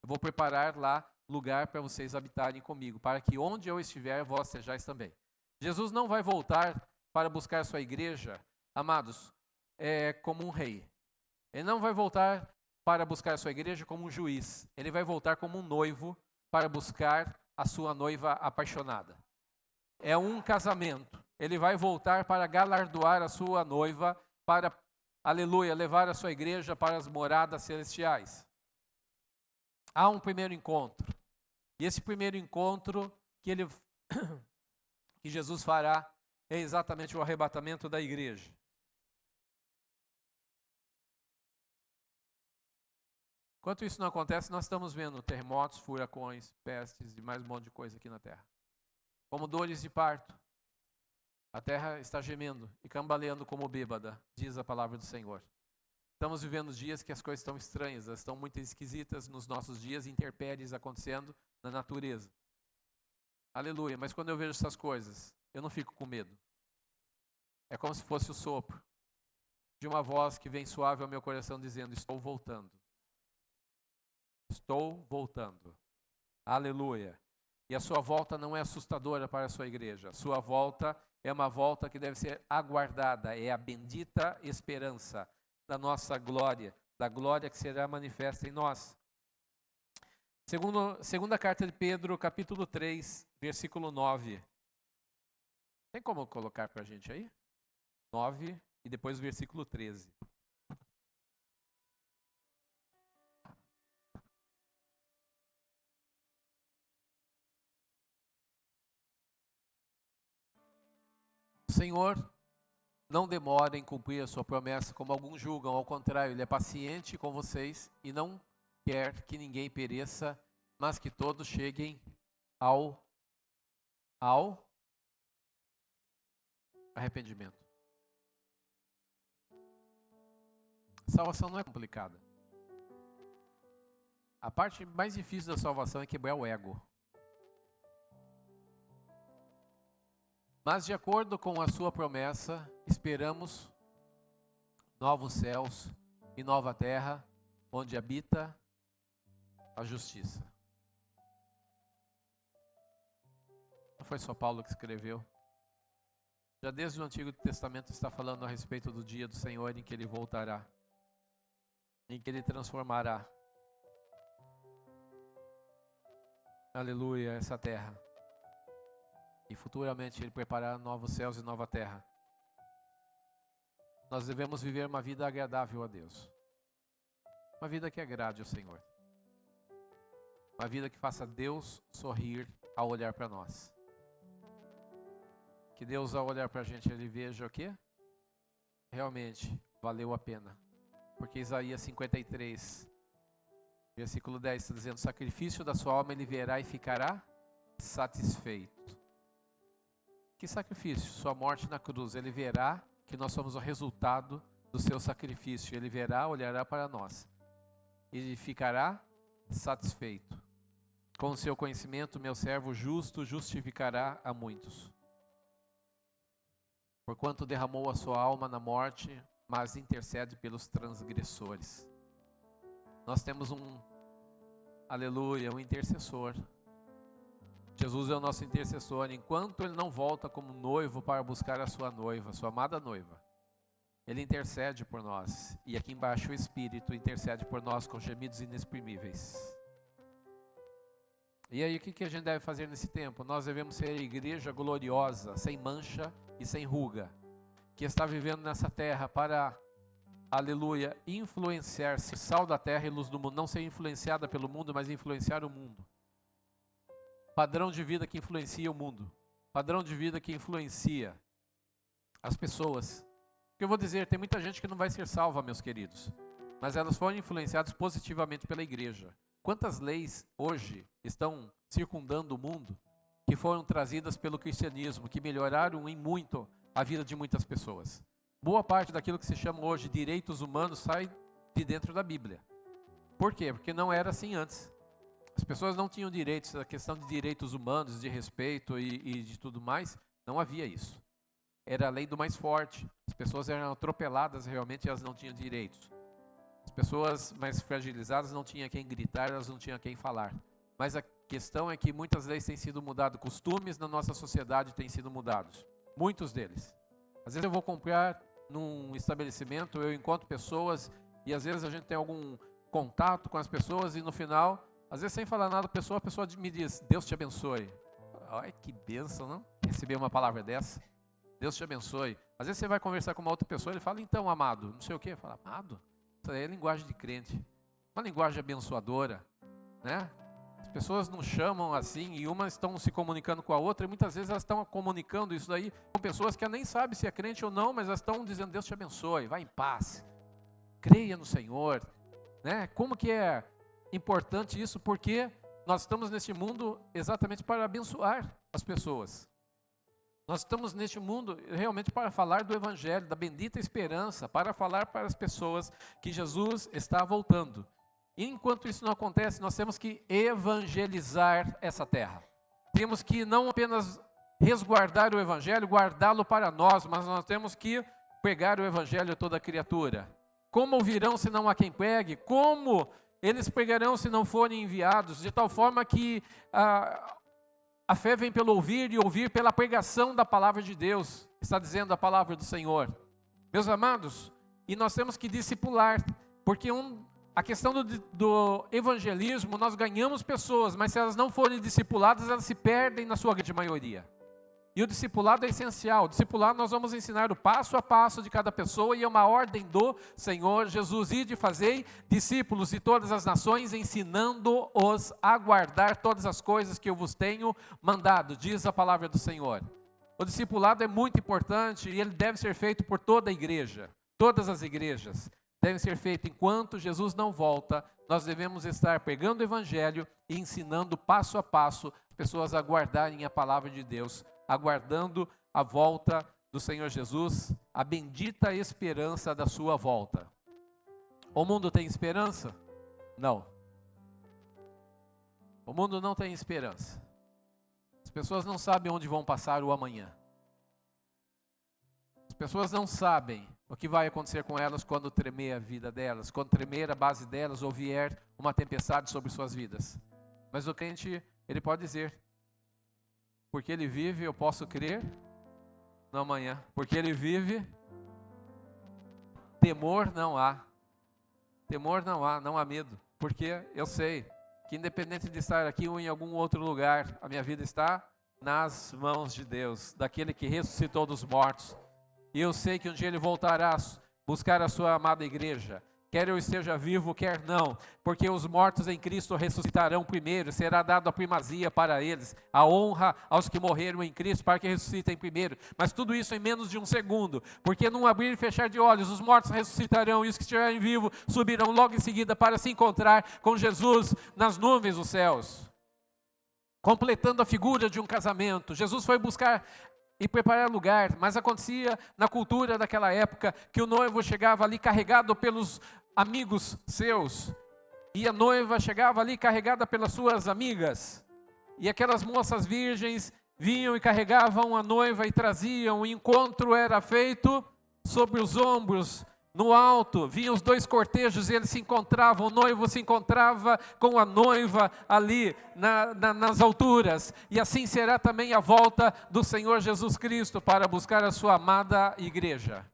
Eu vou preparar lá lugar para vocês habitarem comigo, para que onde eu estiver, vós sejais também. Jesus não vai voltar para buscar sua igreja, amados, como um rei. Ele não vai voltar para buscar sua igreja como um juiz. Ele vai voltar como um noivo para buscar a sua noiva apaixonada. É um casamento. Ele vai voltar para galardoar a sua noiva, para, aleluia, levar a sua igreja para as moradas celestiais. Há um primeiro encontro. E esse primeiro encontro que Jesus fará é exatamente o arrebatamento da igreja. Enquanto isso não acontece, nós estamos vendo terremotos, furacões, pestes e mais um monte de coisa aqui na terra. Como dores de parto. A terra está gemendo e cambaleando como bêbada, diz a palavra do Senhor. Estamos vivendo dias que as coisas estão estranhas, elas estão muito esquisitas nos nossos dias, intempéries acontecendo na natureza. Aleluia, mas quando eu vejo essas coisas, eu não fico com medo. É como se fosse o sopro de uma voz que vem suave ao meu coração dizendo, estou voltando. Estou voltando. Aleluia. E a sua volta não é assustadora para a sua igreja. A sua volta é uma volta que deve ser aguardada. É a bendita esperança da nossa glória, da glória que será manifesta em nós. Segunda carta de Pedro, capítulo 3, versículo 9. Tem como colocar para a gente aí? 9 e depois o versículo 13. O Senhor não demora em cumprir a sua promessa, como alguns julgam. Ao contrário, Ele é paciente com vocês e não quer que ninguém pereça, mas que todos cheguem ao arrependimento. A salvação não é complicada. A parte mais difícil da salvação é quebrar o ego. Mas de acordo com a sua promessa, esperamos novos céus e nova terra, onde habita a justiça. Não foi só Paulo que escreveu. Já desde o Antigo Testamento está falando a respeito do dia do Senhor em que Ele voltará, em que Ele transformará, aleluia, essa terra. E futuramente Ele preparará novos céus e nova terra. Nós devemos viver uma vida agradável a Deus. Uma vida que agrade ao Senhor. Uma vida que faça Deus sorrir ao olhar para nós. Que Deus, ao olhar para a gente, Ele veja o quê? Realmente valeu a pena. porque Isaías 53, versículo 10 está dizendo: o sacrifício da sua alma ele verá e ficará satisfeito. Que sacrifício? Sua morte na cruz. Ele verá que nós somos o resultado do seu sacrifício. Ele verá, olhará para nós e ficará satisfeito. Com o seu conhecimento, meu servo justo justificará a muitos. Porquanto derramou a sua alma na morte, mas intercede pelos transgressores. Nós temos aleluia, um intercessor. Jesus é o nosso intercessor. Enquanto ele não volta como noivo para buscar a sua noiva, sua amada noiva, ele intercede por nós. E aqui embaixo o Espírito intercede por nós com gemidos inexprimíveis. E aí o que a gente deve fazer nesse tempo? Nós devemos ser a igreja gloriosa, sem mancha e sem ruga, que está vivendo nessa terra para, aleluia, influenciar, ser sal da terra e luz do mundo. Não ser influenciada pelo mundo, mas influenciar o mundo. Padrão de vida que influencia o mundo. Padrão de vida que influencia as pessoas. Porque eu vou dizer, tem muita gente que não vai ser salva, meus queridos. Mas elas foram influenciadas positivamente pela igreja. Quantas leis hoje estão circundando o mundo que foram trazidas pelo cristianismo, que melhoraram em muito a vida de muitas pessoas? Boa parte daquilo que se chama hoje direitos humanos sai de dentro da Bíblia. Por quê? Porque não era assim antes. As pessoas não tinham direitos, a questão de direitos humanos, de respeito e de tudo mais, não havia isso. Era a lei do mais forte. As pessoas eram atropeladas realmente e elas não tinham direitos. As pessoas mais fragilizadas não tinham quem gritar, elas não tinham quem falar. Mas a questão é que muitas leis têm sido mudadas, costumes na nossa sociedade têm sido mudados. Muitos deles. Às vezes eu vou comprar num estabelecimento, eu encontro pessoas e às vezes a gente tem algum contato com as pessoas e no final, às vezes sem falar nada, a pessoa me diz: Deus te abençoe. Ai, que bênção, não? Receber uma palavra dessa. Deus te abençoe. Às vezes você vai conversar com uma outra pessoa, ele fala: então, amado, não sei o quê. Fala: amado? Isso aí é linguagem de crente. Uma linguagem abençoadora, né? As pessoas não chamam assim e umas estão se comunicando com a outra e muitas vezes elas estão comunicando isso daí com pessoas que nem sabem se é crente ou não, mas elas estão dizendo: Deus te abençoe, vá em paz, creia no Senhor, né? Como que é importante isso? Porque nós estamos neste mundo exatamente para abençoar as pessoas. Nós estamos neste mundo realmente para falar do Evangelho, da bendita esperança, para falar para as pessoas que Jesus está voltando. E enquanto isso não acontece, nós temos que evangelizar essa terra. Temos que não apenas resguardar o Evangelho, guardá-lo para nós, mas nós temos que pregar o Evangelho a toda criatura. Como ouvirão se não há quem pregue? Como eles pregarão se não forem enviados? De tal forma que a fé vem pelo ouvir e ouvir pela pregação da palavra de Deus, está dizendo a palavra do Senhor. Meus amados, e nós temos que discipular, porque a questão do evangelismo, nós ganhamos pessoas, mas se elas não forem discipuladas, elas se perdem na sua grande maioria. E o discipulado é essencial. O discipulado nós vamos ensinar o passo a passo de cada pessoa e é uma ordem do Senhor Jesus. Ide e fazei discípulos de todas as nações, ensinando-os a guardar todas as coisas que eu vos tenho mandado, diz a palavra do Senhor. O discipulado é muito importante e ele deve ser feito por toda a igreja. Todas as igrejas devem ser feitas enquanto Jesus não volta. Nós devemos estar pregando o evangelho e ensinando passo a passo as pessoas a guardarem a palavra de Deus, aguardando a volta do Senhor Jesus, a bendita esperança da sua volta. O mundo tem esperança? Não. O mundo não tem esperança. As pessoas não sabem onde vão passar o amanhã. As pessoas não sabem o que vai acontecer com elas quando tremer a vida delas, quando tremer a base delas ou vier uma tempestade sobre suas vidas. Mas o crente, ele pode dizer: porque ele vive, eu posso crer no amanhã. Porque ele vive, temor não há. Temor não há, não há medo. Porque eu sei que independente de estar aqui ou em algum outro lugar, a minha vida está nas mãos de Deus, daquele que ressuscitou dos mortos. E eu sei que um dia ele voltará a buscar a sua amada igreja. quer eu esteja vivo, quer não, porque os mortos em Cristo ressuscitarão primeiro, será dado a primazia para eles, a honra aos que morreram em Cristo, para que ressuscitem primeiro. Mas tudo isso em menos de um segundo, porque num abrir e fechar de olhos, os mortos ressuscitarão, e os que estiverem vivos subirão logo em seguida para se encontrar com Jesus nas nuvens dos céus. Completando a figura de um casamento, Jesus foi buscar e preparar lugar, mas acontecia na cultura daquela época que o noivo chegava ali carregado pelos amigos seus, e a noiva chegava ali carregada pelas suas amigas, e aquelas moças virgens vinham e carregavam a noiva e traziam, o encontro era feito sobre os ombros, no alto, vinham os dois cortejos e eles se encontravam, o noivo se encontrava com a noiva ali nas alturas, e assim será também a volta do Senhor Jesus Cristo para buscar a sua amada igreja.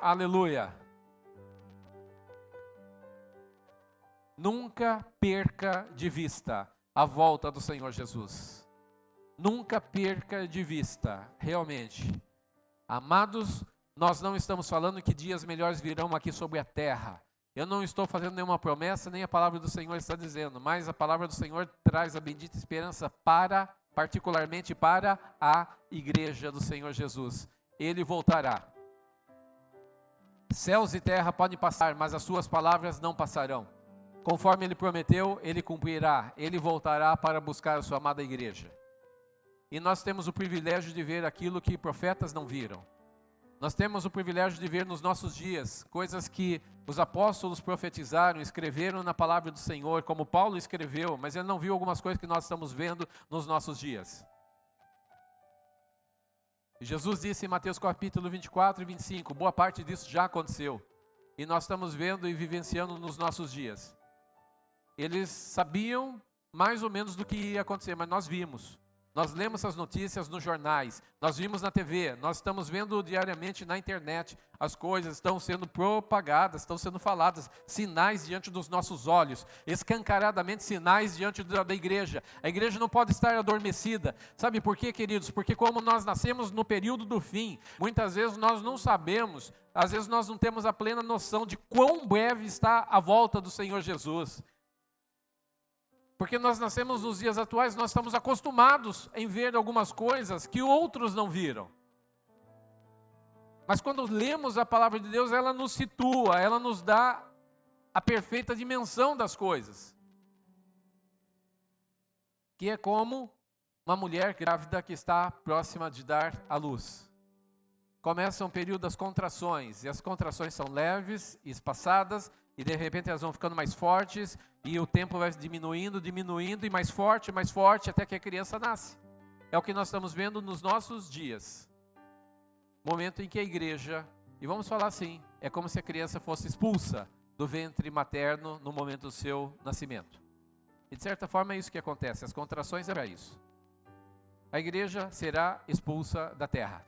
Aleluia! Nunca perca de vista a volta do Senhor Jesus. Nunca perca de vista, realmente. Amados, nós não estamos falando que dias melhores virão aqui sobre a terra. Eu não estou fazendo nenhuma promessa, nem a palavra do Senhor está dizendo, mas a palavra do Senhor traz a bendita esperança particularmente para a igreja do Senhor Jesus. Ele voltará. Céus e terra podem passar, mas as suas palavras não passarão. Conforme Ele prometeu, Ele cumprirá. Ele voltará para buscar a sua amada igreja. E nós temos o privilégio de ver aquilo que profetas não viram. Nós temos o privilégio de ver nos nossos dias coisas que os apóstolos profetizaram, escreveram na palavra do Senhor, como Paulo escreveu, mas ele não viu algumas coisas que nós estamos vendo nos nossos dias. Jesus disse em Mateus capítulo 24 e 25, boa parte disso já aconteceu, e nós estamos vendo e vivenciando nos nossos dias. Eles sabiam mais ou menos do que ia acontecer, mas nós vimos. Nós lemos as notícias nos jornais, nós vimos na TV, nós estamos vendo diariamente na internet, as coisas estão sendo propagadas, estão sendo faladas, sinais diante dos nossos olhos, escancaradamente sinais diante da igreja. A igreja não pode estar adormecida. Sabe por quê, queridos? Porque como nós nascemos no período do fim, muitas vezes nós não sabemos, às vezes nós não temos a plena noção de quão breve está a volta do Senhor Jesus. Porque nós nascemos nos dias atuais, nós estamos acostumados em ver algumas coisas que outros não viram. Mas quando lemos a palavra de Deus, ela nos situa, ela nos dá a perfeita dimensão das coisas. Que é como uma mulher grávida que está próxima de dar à luz. Começa um período das contrações, e as contrações são leves e espaçadas, e de repente elas vão ficando mais fortes, e o tempo vai diminuindo, e mais forte, até que a criança nasce. É o que nós estamos vendo nos nossos dias. Momento em que a igreja, e vamos falar assim, é como se a criança fosse expulsa do ventre materno no momento do seu nascimento. E de certa forma é isso que acontece, as contrações é para isso. A igreja será expulsa da terra.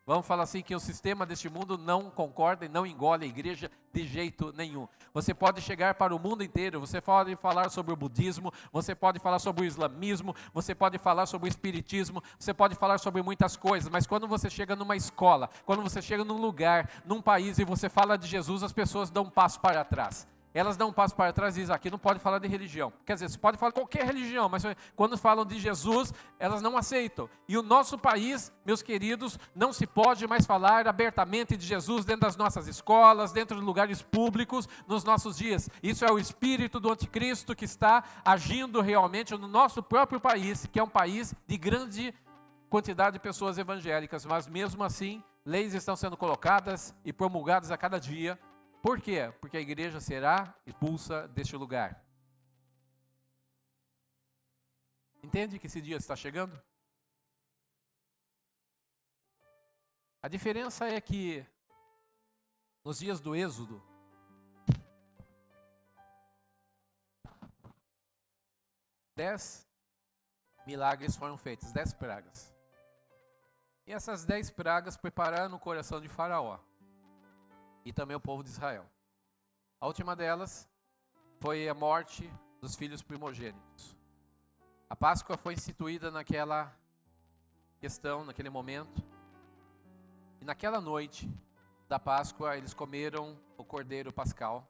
Vamos falar assim que o sistema deste mundo não concorda e não engole a igreja de jeito nenhum. Você pode chegar para o mundo inteiro, você pode falar sobre o budismo, você pode falar sobre o islamismo, você pode falar sobre o espiritismo, você pode falar sobre muitas coisas, mas quando você chega numa escola, quando você chega num lugar, num país e você fala de Jesus, as pessoas dão um passo para trás. Elas dão um passo para trás e dizem, aqui não pode falar de religião. Quer dizer, você pode falar de qualquer religião, mas quando falam de Jesus, elas não aceitam. E o nosso país, meus queridos, não se pode mais falar abertamente de Jesus dentro das nossas escolas, dentro de lugares públicos, nos nossos dias. Isso é o espírito do anticristo que está agindo realmente no nosso próprio país, que é um país de grande quantidade de pessoas evangélicas, mas mesmo assim, leis estão sendo colocadas e promulgadas a cada dia. Por quê? Porque a igreja será expulsa deste lugar. Entende que esse dia está chegando? A diferença é que nos dias do Êxodo, dez milagres foram feitos, 10 pragas. E essas 10 pragas prepararam o coração de Faraó e também o povo de Israel. A última delas foi a morte dos filhos primogênitos. A Páscoa foi instituída naquela questão, naquele momento. E naquela noite, da Páscoa, eles comeram o cordeiro pascal.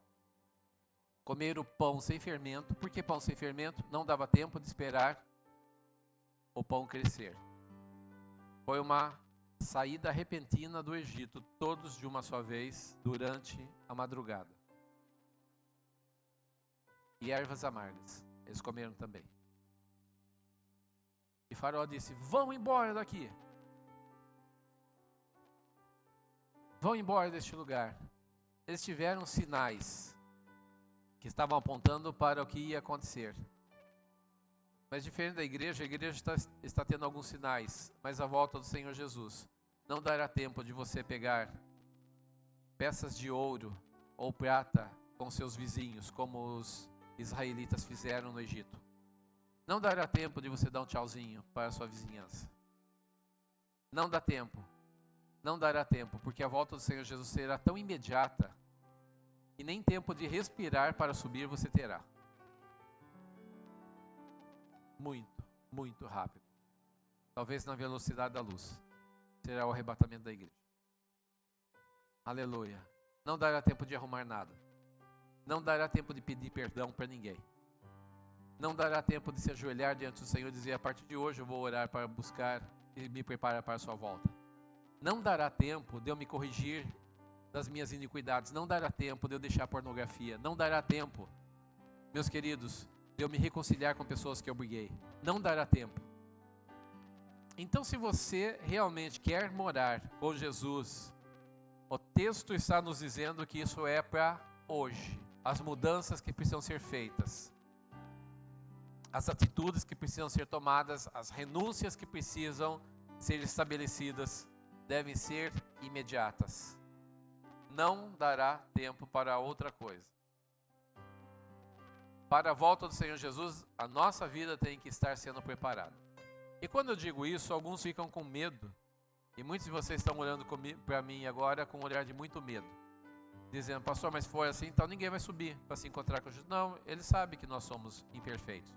Comeram pão sem fermento. Por que pão sem fermento? Não dava tempo de esperar o pão crescer. Foi uma saída repentina do Egito, todos de uma só vez, durante a madrugada. E ervas amargas, eles comeram também. E Faraó disse: vão embora daqui. Vão embora deste lugar. Eles tiveram sinais que estavam apontando para o que ia acontecer. Mas diferente da igreja, a igreja está tendo alguns sinais, mas a volta do Senhor Jesus não dará tempo de você pegar peças de ouro ou prata com seus vizinhos, como os israelitas fizeram no Egito. Não dará tempo de você dar um tchauzinho para a sua vizinhança. Não dá tempo. Não dará tempo, porque a volta do Senhor Jesus será tão imediata que nem tempo de respirar para subir você terá. Muito, muito rápido. Talvez na velocidade da luz. Será o arrebatamento da igreja. Aleluia. Não dará tempo de arrumar nada. Não dará tempo de pedir perdão para ninguém. Não dará tempo de se ajoelhar diante do Senhor e dizer: a partir de hoje eu vou orar para buscar e me preparar para a sua volta. Não dará tempo de eu me corrigir das minhas iniquidades. Não dará tempo de eu deixar a pornografia. Não dará tempo, meus queridos, de eu me reconciliar com pessoas que eu briguei. Não dará tempo. Então, se você realmente quer morar com Jesus, o texto está nos dizendo que isso é para hoje. As mudanças que precisam ser feitas, as atitudes que precisam ser tomadas, as renúncias que precisam ser estabelecidas, devem ser imediatas. Não dará tempo para outra coisa. Para a volta do Senhor Jesus, a nossa vida tem que estar sendo preparada. E quando eu digo isso, alguns ficam com medo. E muitos de vocês estão olhando para mim agora com um olhar de muito medo. Dizendo: pastor, mas se for assim, então ninguém vai subir para se encontrar com Jesus. Não, ele sabe que nós somos imperfeitos.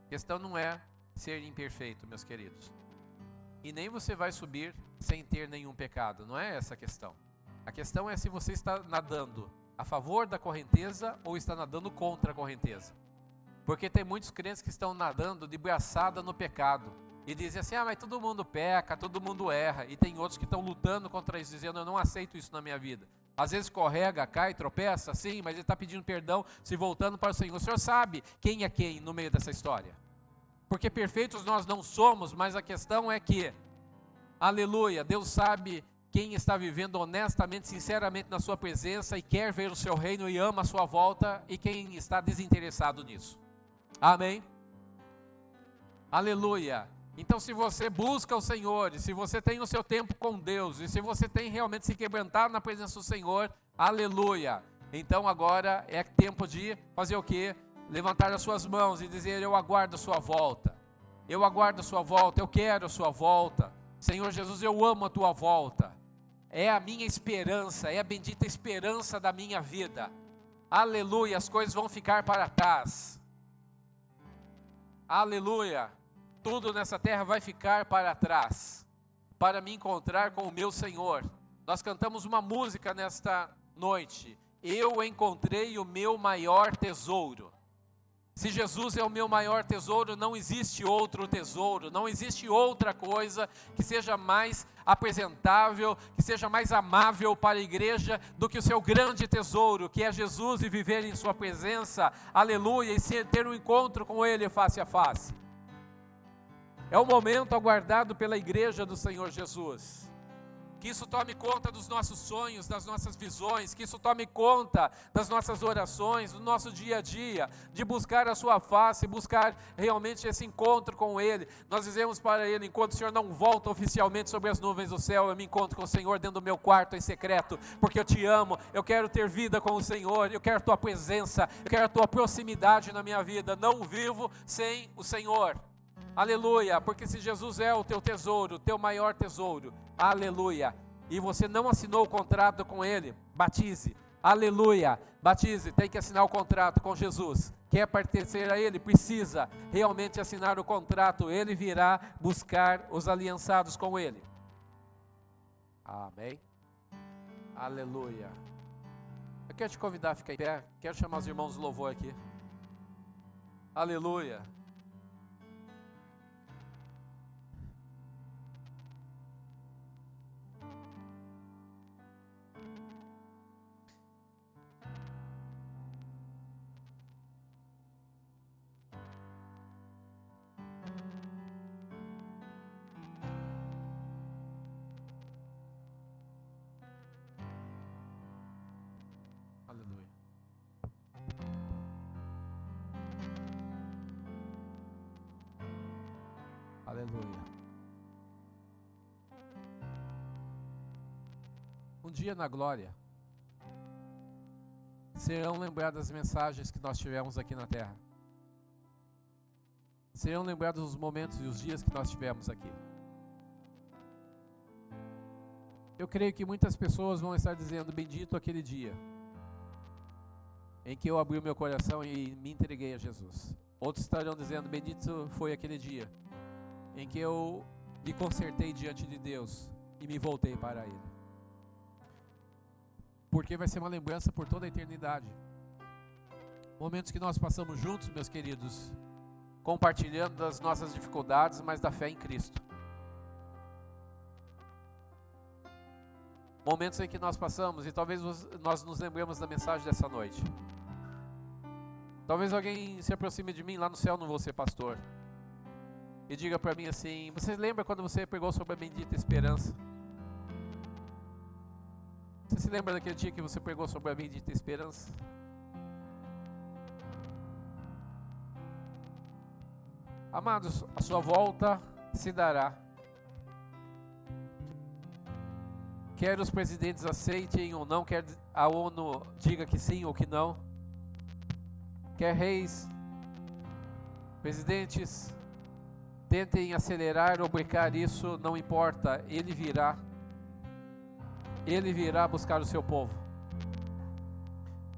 A questão não é ser imperfeito, meus queridos. E nem você vai subir sem ter nenhum pecado. Não é essa a questão. A questão é se você está nadando a favor da correnteza ou está nadando contra a correnteza. Porque tem muitos crentes que estão nadando de braçada no pecado. E dizem assim: mas todo mundo peca, todo mundo erra. E tem outros que estão lutando contra isso, dizendo: eu não aceito isso na minha vida. Às vezes escorrega, cai, tropeça, sim, mas ele está pedindo perdão, se voltando para o Senhor. O Senhor sabe quem é quem no meio dessa história. Porque perfeitos nós não somos, mas a questão é que, aleluia, Deus sabe quem está vivendo honestamente, sinceramente na sua presença e quer ver o seu reino e ama a sua volta, e quem está desinteressado nisso. Amém? Aleluia. Então, se você busca o Senhor, e se você tem o seu tempo com Deus, e se você tem realmente se quebrantado na presença do Senhor, aleluia. Então agora é tempo de fazer o quê? Levantar as suas mãos e dizer: eu aguardo a sua volta. Eu aguardo a sua volta, eu quero a sua volta. Senhor Jesus, eu amo a tua volta. É a minha esperança, é a bendita esperança da minha vida. Aleluia, as coisas vão ficar para trás. Aleluia. Tudo nessa terra vai ficar para trás, para me encontrar com o meu Senhor. Nós cantamos uma música nesta noite: eu encontrei o meu maior tesouro. Se Jesus é o meu maior tesouro, não existe outro tesouro, não existe outra coisa que seja mais apresentável, que seja mais amável para a igreja do que o seu grande tesouro, que é Jesus, e viver em sua presença, aleluia, e ter um encontro com Ele face a face. É o momento aguardado pela igreja do Senhor Jesus. Que isso tome conta dos nossos sonhos, das nossas visões, que isso tome conta das nossas orações, do nosso dia a dia, de buscar a sua face, buscar realmente esse encontro com Ele. Nós dizemos para Ele: enquanto o Senhor não volta oficialmente sobre as nuvens do céu, eu me encontro com o Senhor dentro do meu quarto em secreto, porque eu te amo, eu quero ter vida com o Senhor, eu quero a tua presença, eu quero a tua proximidade na minha vida. Não vivo sem o Senhor. Aleluia, porque se Jesus é o teu tesouro, o teu maior tesouro, aleluia, e você não assinou o contrato com Ele, batize, aleluia, batize, tem que assinar o contrato com Jesus. Quer pertencer a Ele, precisa realmente assinar o contrato. Ele virá buscar os aliançados com Ele. Amém? Aleluia. Eu quero te convidar a ficar em pé. Quero chamar os irmãos do louvor aqui. Aleluia. Aleluia. Aleluia. Um dia na glória serão lembradas as mensagens que nós tivemos aqui na terra. Serão lembrados os momentos e os dias que nós tivemos aqui. Eu creio que muitas pessoas vão estar dizendo: bendito aquele dia em que eu abri o meu coração e me entreguei a Jesus. Outros estarão dizendo: bendito foi aquele dia em que eu me consertei diante de Deus e me voltei para Ele. Porque vai ser uma lembrança por toda a eternidade. Momentos que nós passamos juntos, meus queridos, compartilhando das nossas dificuldades, mas da fé em Cristo. Momentos em que nós passamos, e talvez nós nos lembremos da mensagem dessa noite. Talvez alguém se aproxime de mim, lá no céu não vou ser pastor, e diga para mim assim: você lembra quando você pregou sobre a bendita esperança? Você se lembra daquele dia que você pregou sobre a bendita esperança? Amados, a sua volta se dará. Quer os presidentes aceitem ou não, quer a ONU diga que sim ou que não, quer reis, presidentes tentem acelerar ou brecar isso, não importa, Ele virá buscar o seu povo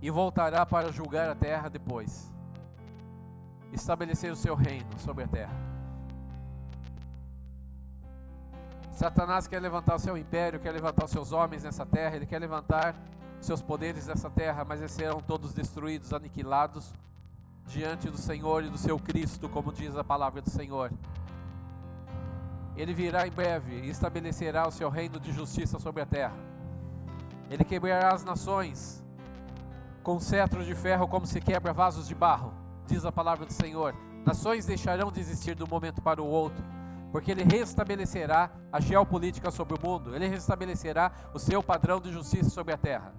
e voltará para julgar a terra depois, estabelecer o seu reino sobre a terra. Satanás quer levantar o seu império, quer levantar os seus homens nessa terra, ele quer levantar seus poderes nessa terra, mas eles serão todos destruídos, aniquilados diante do Senhor e do seu Cristo, como diz a palavra do Senhor. Ele virá em breve e estabelecerá o seu reino de justiça sobre a terra. Ele quebrará as nações com cetros de ferro, como se quebra vasos de barro, diz a palavra do Senhor. Nações deixarão de existir de um momento para o outro, porque Ele restabelecerá a geopolítica sobre o mundo, Ele restabelecerá o seu padrão de justiça sobre a terra.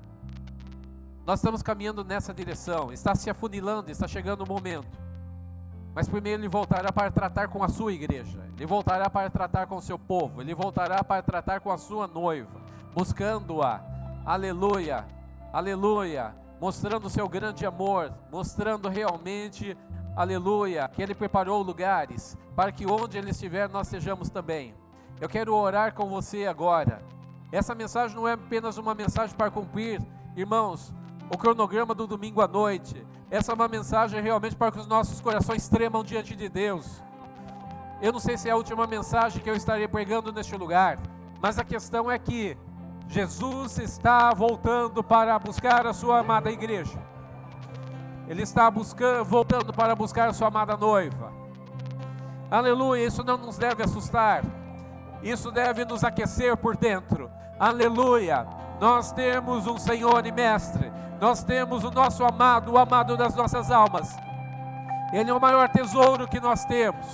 Nós estamos caminhando nessa direção, está se afunilando, está chegando o momento. Mas primeiro Ele voltará para tratar com a sua igreja, Ele voltará para tratar com o seu povo, Ele voltará para tratar com a sua noiva, buscando-a, aleluia, aleluia, mostrando o seu grande amor, mostrando realmente, aleluia, que Ele preparou lugares para que onde Ele estiver nós estejamos também. Eu quero orar com você agora. Essa mensagem não é apenas uma mensagem para cumprir, irmãos, o cronograma do domingo à noite. Essa é uma mensagem realmente para que os nossos corações tremam diante de Deus. Eu não sei se é a última mensagem que eu estarei pregando neste lugar, mas a questão é que Jesus está voltando para buscar a sua amada igreja. Ele está voltando para buscar a sua amada noiva. Aleluia, isso não nos deve assustar. Isso deve nos aquecer por dentro. Aleluia, nós temos um Senhor e Mestre. Nós temos o nosso amado, o amado das nossas almas. Ele é o maior tesouro que nós temos.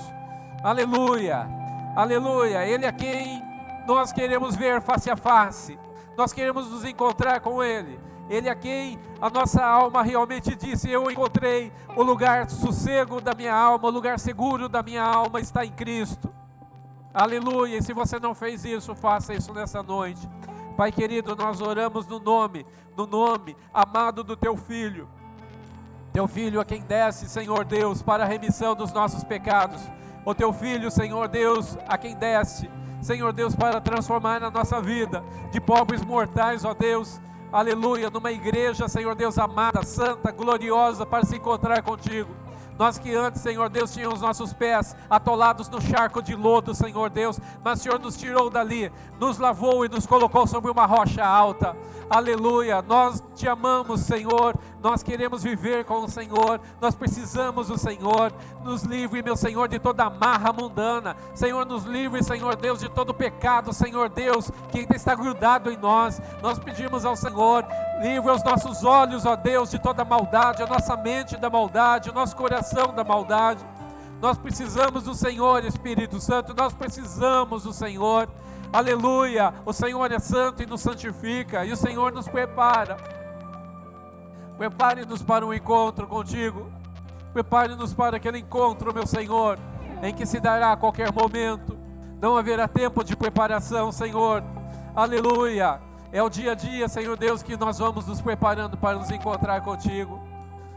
Aleluia, aleluia. Ele é quem nós queremos ver face a face. Nós queremos nos encontrar com Ele. Ele é quem a nossa alma realmente disse: eu encontrei o lugar sossego da minha alma, o lugar seguro da minha alma está em Cristo. Aleluia, e se você não fez isso, faça isso nessa noite. Pai querido, nós oramos no nome amado do Teu Filho. Teu Filho a quem desce, Senhor Deus, para a remissão dos nossos pecados. O Teu Filho, Senhor Deus, a quem desce, Senhor Deus, para transformar na nossa vida de pobres mortais, ó Deus, aleluia, numa igreja, Senhor Deus, amada, santa, gloriosa, para se encontrar contigo. Nós que antes, Senhor Deus, tínhamos nossos pés atolados no charco de lodo, Senhor Deus, mas o Senhor nos tirou dali, nos lavou e nos colocou sobre uma rocha alta. Aleluia, nós te amamos, Senhor, nós queremos viver com o Senhor, nós precisamos do Senhor. Nos livre, meu Senhor, de toda amarra mundana. Senhor, nos livre, Senhor Deus, de todo pecado, Senhor Deus, que ainda está grudado em nós. Nós pedimos ao Senhor, livre os nossos olhos, ó Deus, de toda maldade, a nossa mente da maldade, o nosso coração da maldade. Nós precisamos do Senhor, Espírito Santo, nós precisamos do Senhor. Aleluia, o Senhor é santo e nos santifica, e o Senhor nos prepara. Prepare-nos para um encontro contigo. Prepare-nos para aquele encontro, meu Senhor, em que se dará a qualquer momento. Não haverá tempo de preparação, Senhor. Aleluia. É o dia a dia, Senhor Deus, que nós vamos nos preparando para nos encontrar contigo.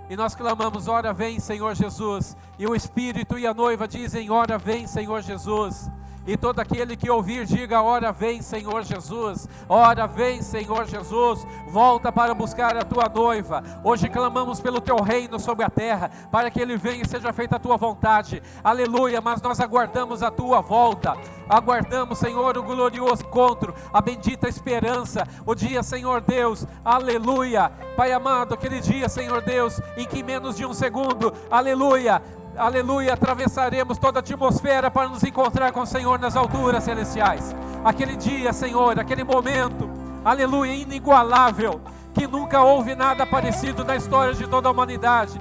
E nós clamamos, ora vem, Senhor Jesus. E o Espírito e a noiva dizem, ora vem, Senhor Jesus. E todo aquele que ouvir, diga, ora vem, Senhor Jesus. Ora vem, Senhor Jesus. Volta para buscar a tua noiva. Hoje clamamos pelo teu reino sobre a terra, para que ele venha e seja feita a tua vontade. Aleluia, mas nós aguardamos a tua volta. Aguardamos, Senhor, o glorioso encontro, a bendita esperança, o dia, Senhor Deus, aleluia. Pai amado, aquele dia, Senhor Deus, em que em menos de um segundo, aleluia, aleluia, atravessaremos toda a atmosfera para nos encontrar com o Senhor nas alturas celestiais. Aquele dia, Senhor, aquele momento, aleluia, inigualável, que nunca houve nada parecido na história de toda a humanidade.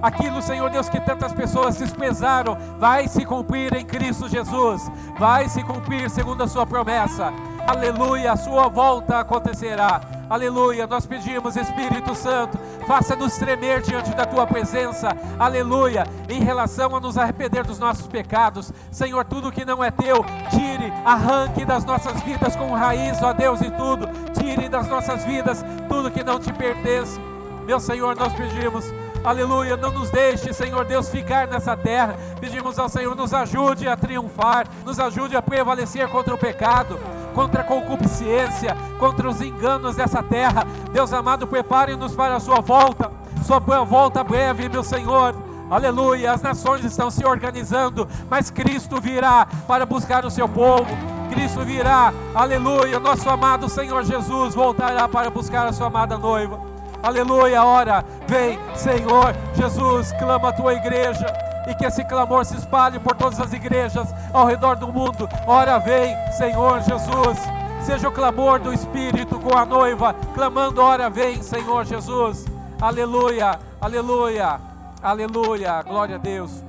Aquilo, Senhor Deus, que tantas pessoas desprezaram, vai se cumprir em Cristo Jesus, vai se cumprir segundo a sua promessa. Aleluia, a sua volta acontecerá. Aleluia, nós pedimos, Espírito Santo, faça-nos tremer diante da tua presença. Aleluia, em relação a nos arrepender dos nossos pecados. Senhor, tudo que não é teu, tire, arranque das nossas vidas com raiz, ó Deus, e tudo. Tire das nossas vidas tudo que não te pertence. Meu Senhor, nós pedimos, aleluia, não nos deixe, Senhor Deus, ficar nessa terra. Pedimos ao Senhor, nos ajude a triunfar, nos ajude a prevalecer contra o pecado, contra a concupiscência, contra os enganos dessa terra. Deus amado, prepare-nos para a sua volta breve, meu Senhor. Aleluia, as nações estão se organizando, mas Cristo virá para buscar o seu povo. Cristo virá, aleluia, nosso amado Senhor Jesus voltará para buscar a sua amada noiva. Aleluia, ora, vem, Senhor Jesus, clama a tua igreja, e que esse clamor se espalhe por todas as igrejas ao redor do mundo. Ora, vem, Senhor Jesus, seja o clamor do Espírito com a noiva, clamando, ora, vem, Senhor Jesus. Aleluia, aleluia, aleluia, glória a Deus.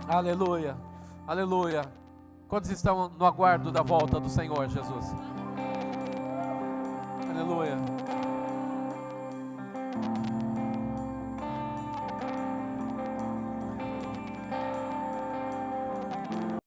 Aleluia, aleluia. Quantos estão no aguardo da volta do Senhor Jesus? Aleluia.